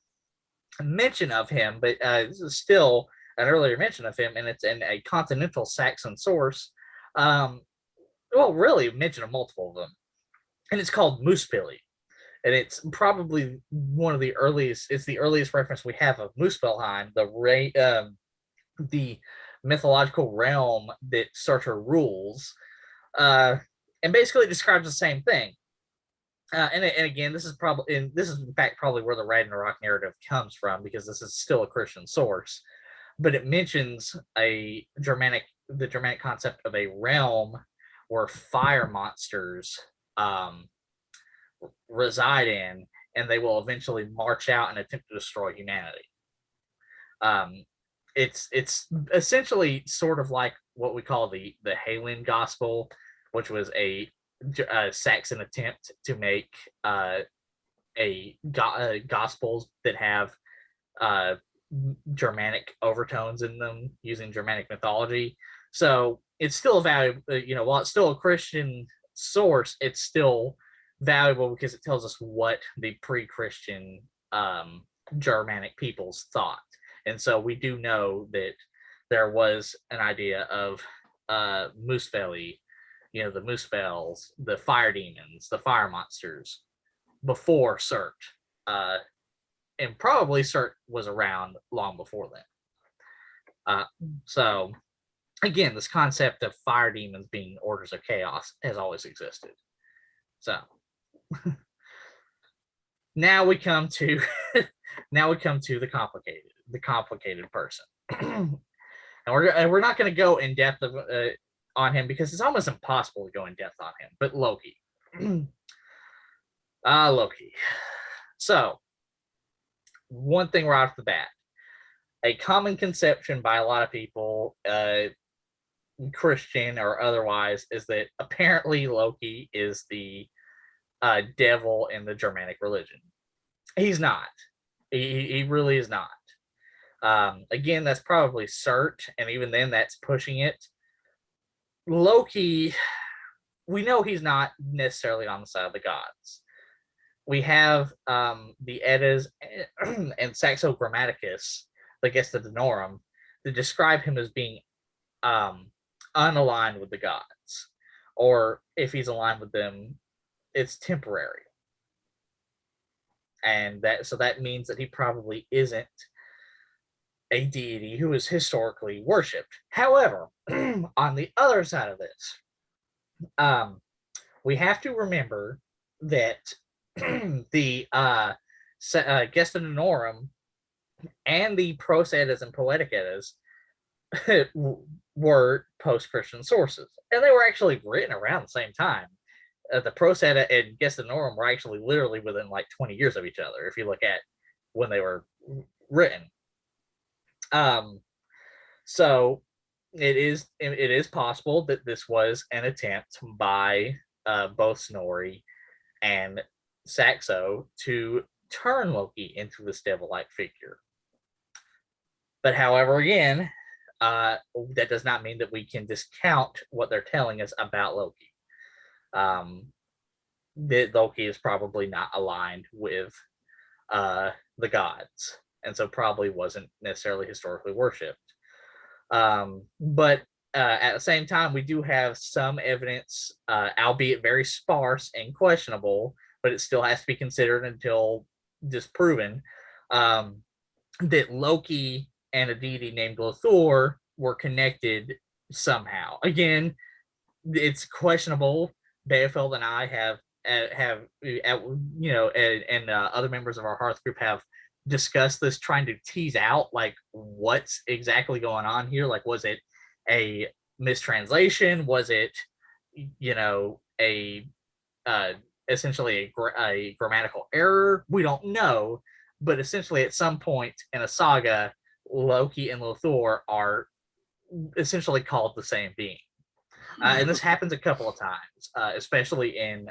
mention of him, but this is still an earlier mention of him, and it's in a continental Saxon source. Really mention of multiple of them, and it's called Muspelli, and it's probably one of the earliest. It's the earliest reference we have of Muspelheim, the mythological realm that Surtur rules, and basically describes the same thing. And again, this is in fact probably where the Ragnarok narrative comes from, because this is still a Christian source, but it mentions the Germanic concept of a realm where fire monsters reside in, and they will eventually march out and attempt to destroy humanity. It's essentially sort of like what we call the Halen Gospel, which was a Saxon attempt to make gospels that have Germanic overtones in them using Germanic mythology. So it's still valuable, while it's still a Christian source, it's still valuable because it tells us what the pre-Christian Germanic peoples thought. And so we do know that there was an idea of Muspelli, the Muspels, the fire demons, the fire monsters, before Surt. And probably Surt was around long before then. So, again, this concept of fire demons being orders of chaos has always existed. So, now we come to the complicated person. And we're not going to go in depth on him, because it's almost impossible to go in depth on him. But Loki. Loki. So, one thing right off the bat, a common conception by a lot of people, Christian or otherwise, is that apparently Loki is the devil in the Germanic religion. He's not. He really is not. Again, that's probably Surt, and even then that's pushing it. Loki, we know he's not necessarily on the side of the gods. We have the Eddas and Saxo Grammaticus, the Gesta Danorum, that describe him as being unaligned with the gods, or if he's aligned with them, it's temporary. And that means that he probably isn't a deity who is historically worshipped. However, on the other side of this, we have to remember that the Gesta Danorum and the Prose Eddas and Poetic Eddas were post-Christian sources, and they were actually written around the same time. The Prose Edda and Gesta Danorum were actually literally within like 20 years of each other, if you look at when they were written. So it is possible that this was an attempt by both Snorri and Saxo to turn Loki into this devil-like figure. But however, again, that does not mean that we can discount what they're telling us about Loki. That Loki is probably not aligned with the gods, and so probably wasn't necessarily historically worshipped. But at the same time, we do have some evidence, albeit very sparse and questionable, but it still has to be considered until disproven, that Loki and a deity named Lothor were connected somehow. Again, it's questionable. Beofeld and I have other members of our Hearth group have discussed this, trying to tease out like what's exactly going on here. Like, was it a mistranslation? Was it, a essentially a grammatical error? We don't know, but essentially at some point in a saga, Loki and Lothor are essentially called the same being. And this happens a couple of times, especially in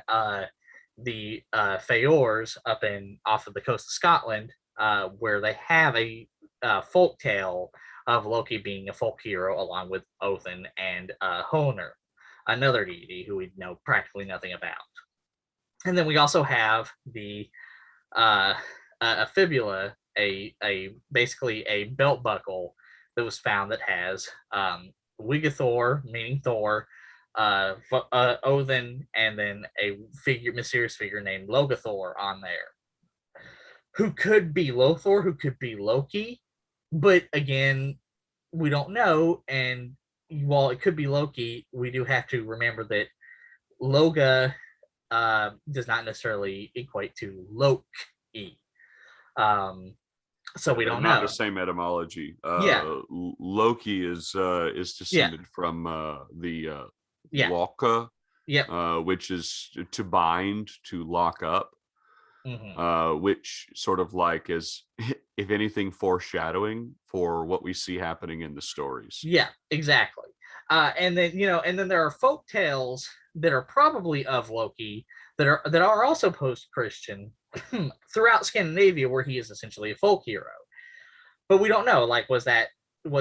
the Feors up off of the coast of Scotland, where they have a folk tale of Loki being a folk hero along with Othin and Honor, another deity who we know practically nothing about. And then we also have the a fibula, basically a belt buckle that was found that has Wigathor, meaning Thor, Odin, and then a mysterious figure named Logathor on there, who could be Lothor, who could be Loki, but again, we don't know. And while it could be Loki, we do have to remember that Loga does not necessarily equate to Loki. So we don't know. Not the same etymology. Loki is descended from the Loka, which is to bind, to lock up, which sort of like is, if anything, foreshadowing for what we see happening in the stories. Yeah, exactly. And then there are folk tales that are probably of Loki that are also post-Christian throughout Scandinavia, where he is essentially a folk hero. But we don't know, like, was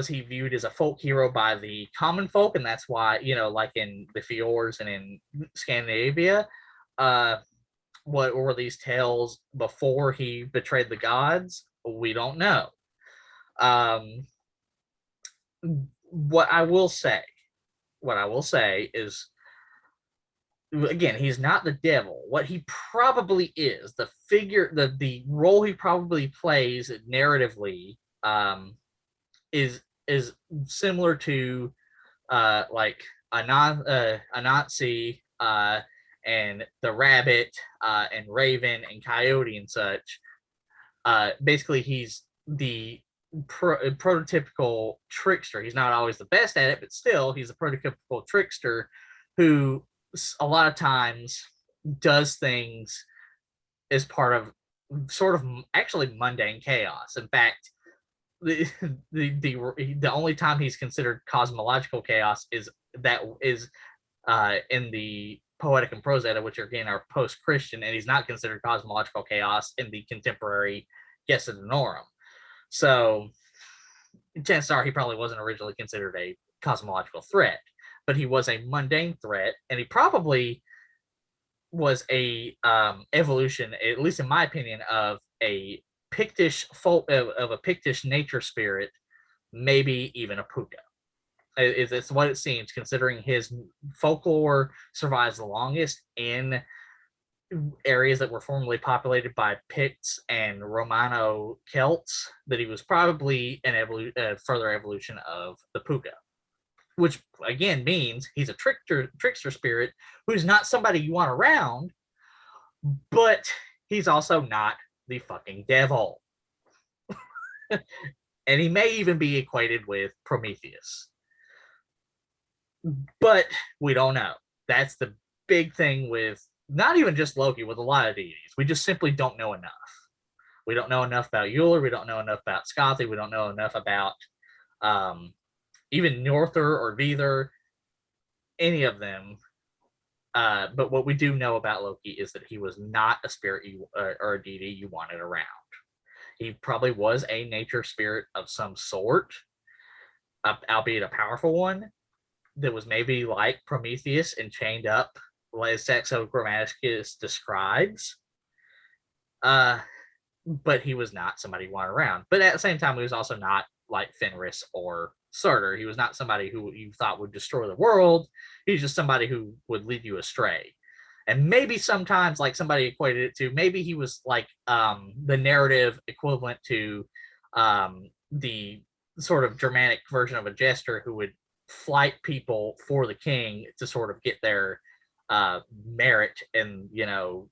he viewed as a folk hero by the common folk, and that's why, like in the Fjords and in Scandinavia, what were these tales before he betrayed the gods? We don't know. What I will say is, again, he's not the devil. What he probably is, the figure, the role he probably plays narratively, is similar to like Anansi and the rabbit and raven and coyote and such. Basically, he's the prototypical trickster. He's not always the best at it, but still, he's a prototypical trickster who a lot of times does things as part of sort of actually mundane chaos. In fact, the only time he's considered cosmological chaos is in the Poetic and Prose Edda, which again are post-Christian, and he's not considered cosmological chaos in the contemporary Gesta Danorum. So chances are he probably wasn't originally considered a cosmological threat, but he was a mundane threat, and he probably was a evolution, at least in my opinion, of a Pictish of a Pictish nature spirit, maybe even a puka. It's what it seems, considering his folklore survives the longest in areas that were formerly populated by Picts and Romano Celts, that he was probably a further evolution of the puka, which again means he's a trickster spirit who's not somebody you want around, but he's also not the fucking devil. And he may even be equated with Prometheus, but we don't know. That's the big thing with not even just Loki, with a lot of deities. We just simply don't know enough. We don't know enough about Euler. We don't know enough about Scothi. We don't know enough about even Norther or Vidar, any of them. But what we do know about Loki is that he was not a spirit or a deity you wanted around. He probably was a nature spirit of some sort, albeit a powerful one, that was maybe like Prometheus and chained up, as Saxo Grammaticus describes. But he was not somebody you want around. But at the same time, he was also not like Fenris or Surtur. He was not somebody who you thought would destroy the world. He's just somebody who would lead you astray. And maybe sometimes, like, somebody equated it to, maybe he was like the narrative equivalent to the sort of Germanic version of a jester who would flight people for the king to sort of get their merit and, you know,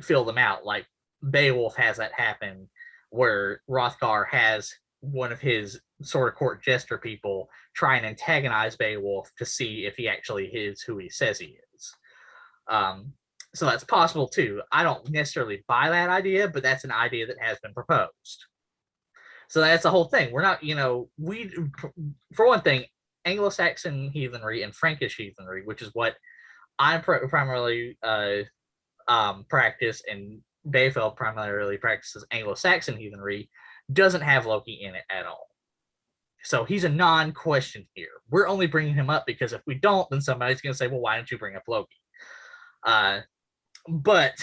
fill them out. Like Beowulf has that happen, where Hrothgar has one of his sort of court jester people try and antagonize Beowulf to see if he actually is who he says he is. So that's possible too. I don't necessarily buy that idea, but that's an idea that has been proposed. So that's the whole thing. We're not, you know, we, for one thing, Anglo-Saxon heathenry and Frankish heathenry, which is what I primarily practice, and Beofeld primarily practices Anglo-Saxon heathenry, doesn't have Loki in it at all. So he's a non-question here. We're only bringing him up because if we don't, then somebody's going to say, well, why don't you bring up Loki? But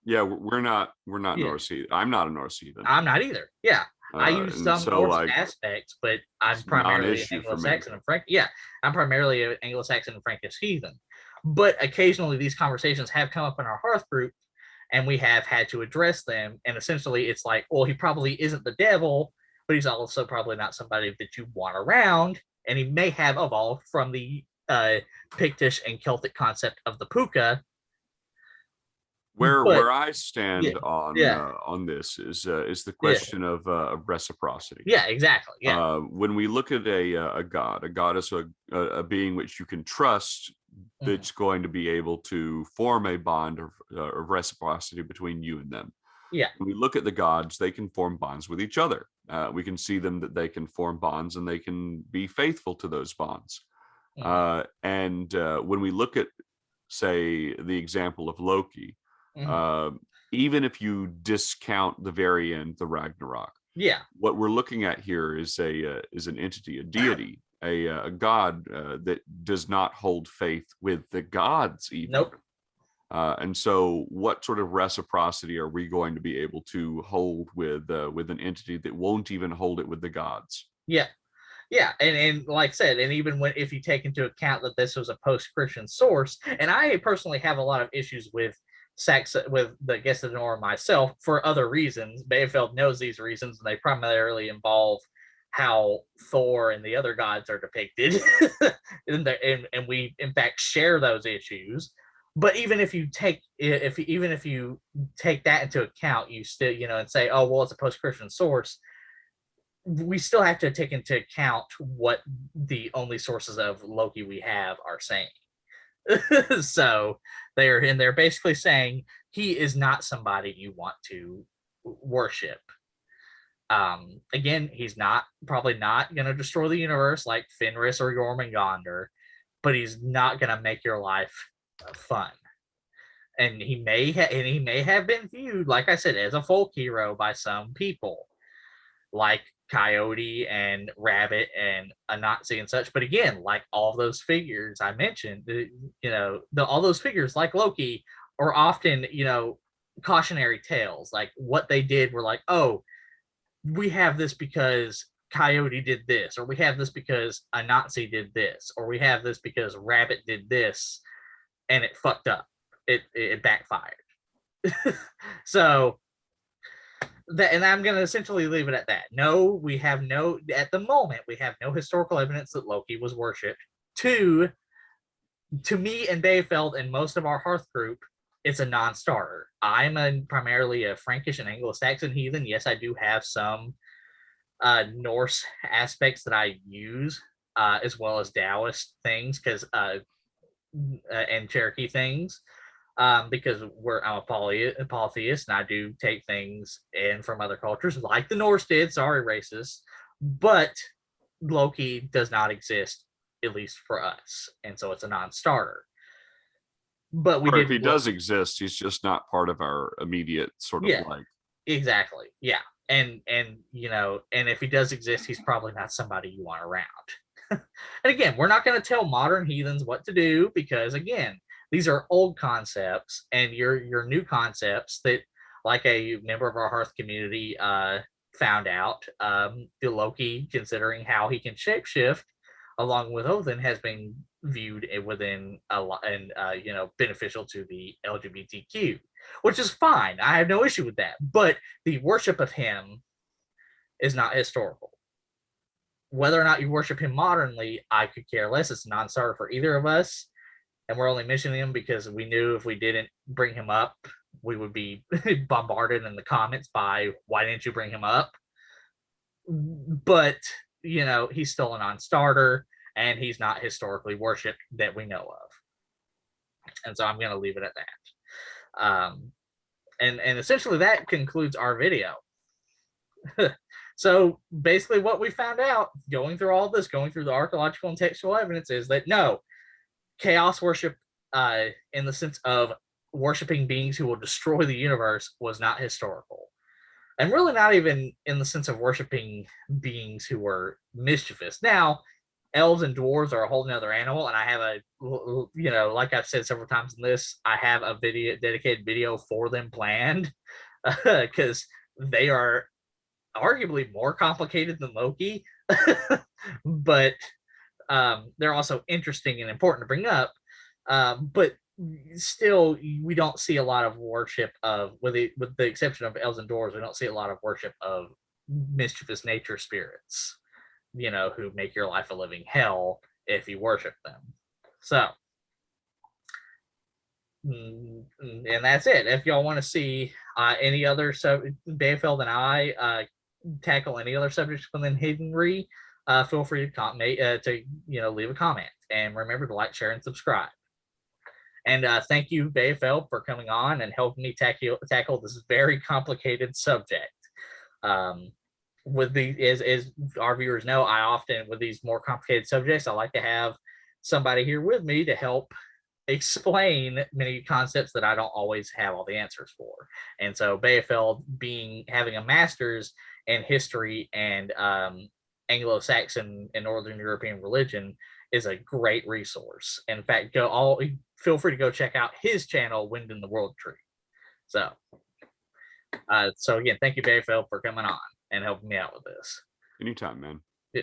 yeah, we're not yeah. Norse heathen. I'm not a Norse heathen. I'm not either. Yeah. I use some Norse like, aspects, but I'm primarily Anglo-Saxon and Frank. Yeah, I'm primarily an Anglo-Saxon and Frankish heathen. But occasionally these conversations have come up in our hearth group, and we have had to address them. And essentially it's like, well, he probably isn't the devil, but he's also probably not somebody that you want around. And he may have evolved from the Pictish and Celtic concept of the puka. Where I stand on this is the question of reciprocity. Yeah, exactly. Yeah. When we look at a god is a being which you can trust, that's going to be able to form a bond of reciprocity between you and them. Yeah. When we look at the gods, they can form bonds with each other. We can see them that they can form bonds, and they can be faithful to those bonds. And when we look at, say, the example of Loki, even if you discount the very end, the Ragnarok, what we're looking at here is an entity, a deity, a god that does not hold faith with the gods even. Nope. And so what sort of reciprocity are we going to be able to hold with an entity that won't even hold it with the gods? Yeah. And like I said, and even if you take into account that this was a post-Christian source, and I personally have a lot of issues with the Guest of the North myself for other reasons. Beofeld knows these reasons, and they primarily involve how Thor and the other gods are depicted. and we in fact share those issues. But even if you take that into account, you still, you know, and say, oh well, it's a post-Christian source, we still have to take into account what the only sources of Loki we have are saying. So they're basically saying he is not somebody you want to worship. Again, he's probably not going to destroy the universe like Fenris or Jormungandr, but he's not going to make your life fun. And he may have been viewed, like I said, as a folk hero by some people, like Coyote and Rabbit and Anansi and such. But again, like all those figures I mentioned, you know, all those figures like Loki are often, you know, cautionary tales. Like what they did were like, oh, we have this because Coyote did this, or we have this because Anansi did this, or we have this because Rabbit did this, and it fucked up. It backfired. So that, and I'm going to essentially leave it at that. No, at the moment, we have no historical evidence that Loki was worshipped. To me and Beofeld and most of our hearth group, it's a non-starter. I'm primarily a Frankish and Anglo-Saxon heathen. Yes, I do have some Norse aspects that I use, as well as Taoist things, and Cherokee things. Because I'm a polytheist, and I do take things in from other cultures, like the Norse did. Sorry, racist, but Loki does not exist, at least for us, and so it's a non-starter. But if he does exist, he's just not part of our immediate sort of like. Exactly, yeah, and you know, and if he does exist, he's probably not somebody you want around. And again, we're not going to tell modern heathens what to do, because again, these are old concepts, and your new concepts that, like a member of our hearth community, found out the Loki, considering how he can shapeshift, along with Odin, has been viewed within a lot and beneficial to the LGBTQ, which is fine. I have no issue with that. But the worship of him is not historical. Whether or not you worship him modernly, I could care less. It's a non-starter for either of us, and we're only mentioning him because we knew if we didn't bring him up, we would be bombarded in the comments by why didn't you bring him up? But he's still a non-starter, and he's not historically worshipped that we know of, and so I'm going to leave it at that. And essentially that concludes our video. So basically what we found out going through all this, going through the archaeological and textual evidence, is that no, chaos worship in the sense of worshiping beings who will destroy the universe was not historical. And really not even in the sense of worshiping beings who were mischievous. Now, elves and dwarves are a whole nother animal, and I have a, like I've said several times in this, I have a dedicated video for them planned, because they are arguably more complicated than Loki, but they're also interesting and important to bring up. But still, we don't see a lot of worship of, with the exception of elves and dwarves, we don't see a lot of worship of mischievous nature spirits, who make your life a living hell if you worship them. So, and that's it. If y'all want to see any other Beofeld and I tackle any other subjects within Hiddenry, feel free to leave a comment, and remember to like, share, and subscribe. And thank you, Beofeld, for coming on and helping me tackle this very complicated subject. With as our viewers know, I often, with these more complicated subjects, I like to have somebody here with me to help explain many concepts that I don't always have all the answers for. And so Beofeld, having a master's in history and Anglo-Saxon and Northern European religion, is a great resource. In fact, feel free to go check out his channel, Wind in the World Tree. So again, thank you, Beofeld, for coming on and helping me out with this. Anytime, man. Yeah.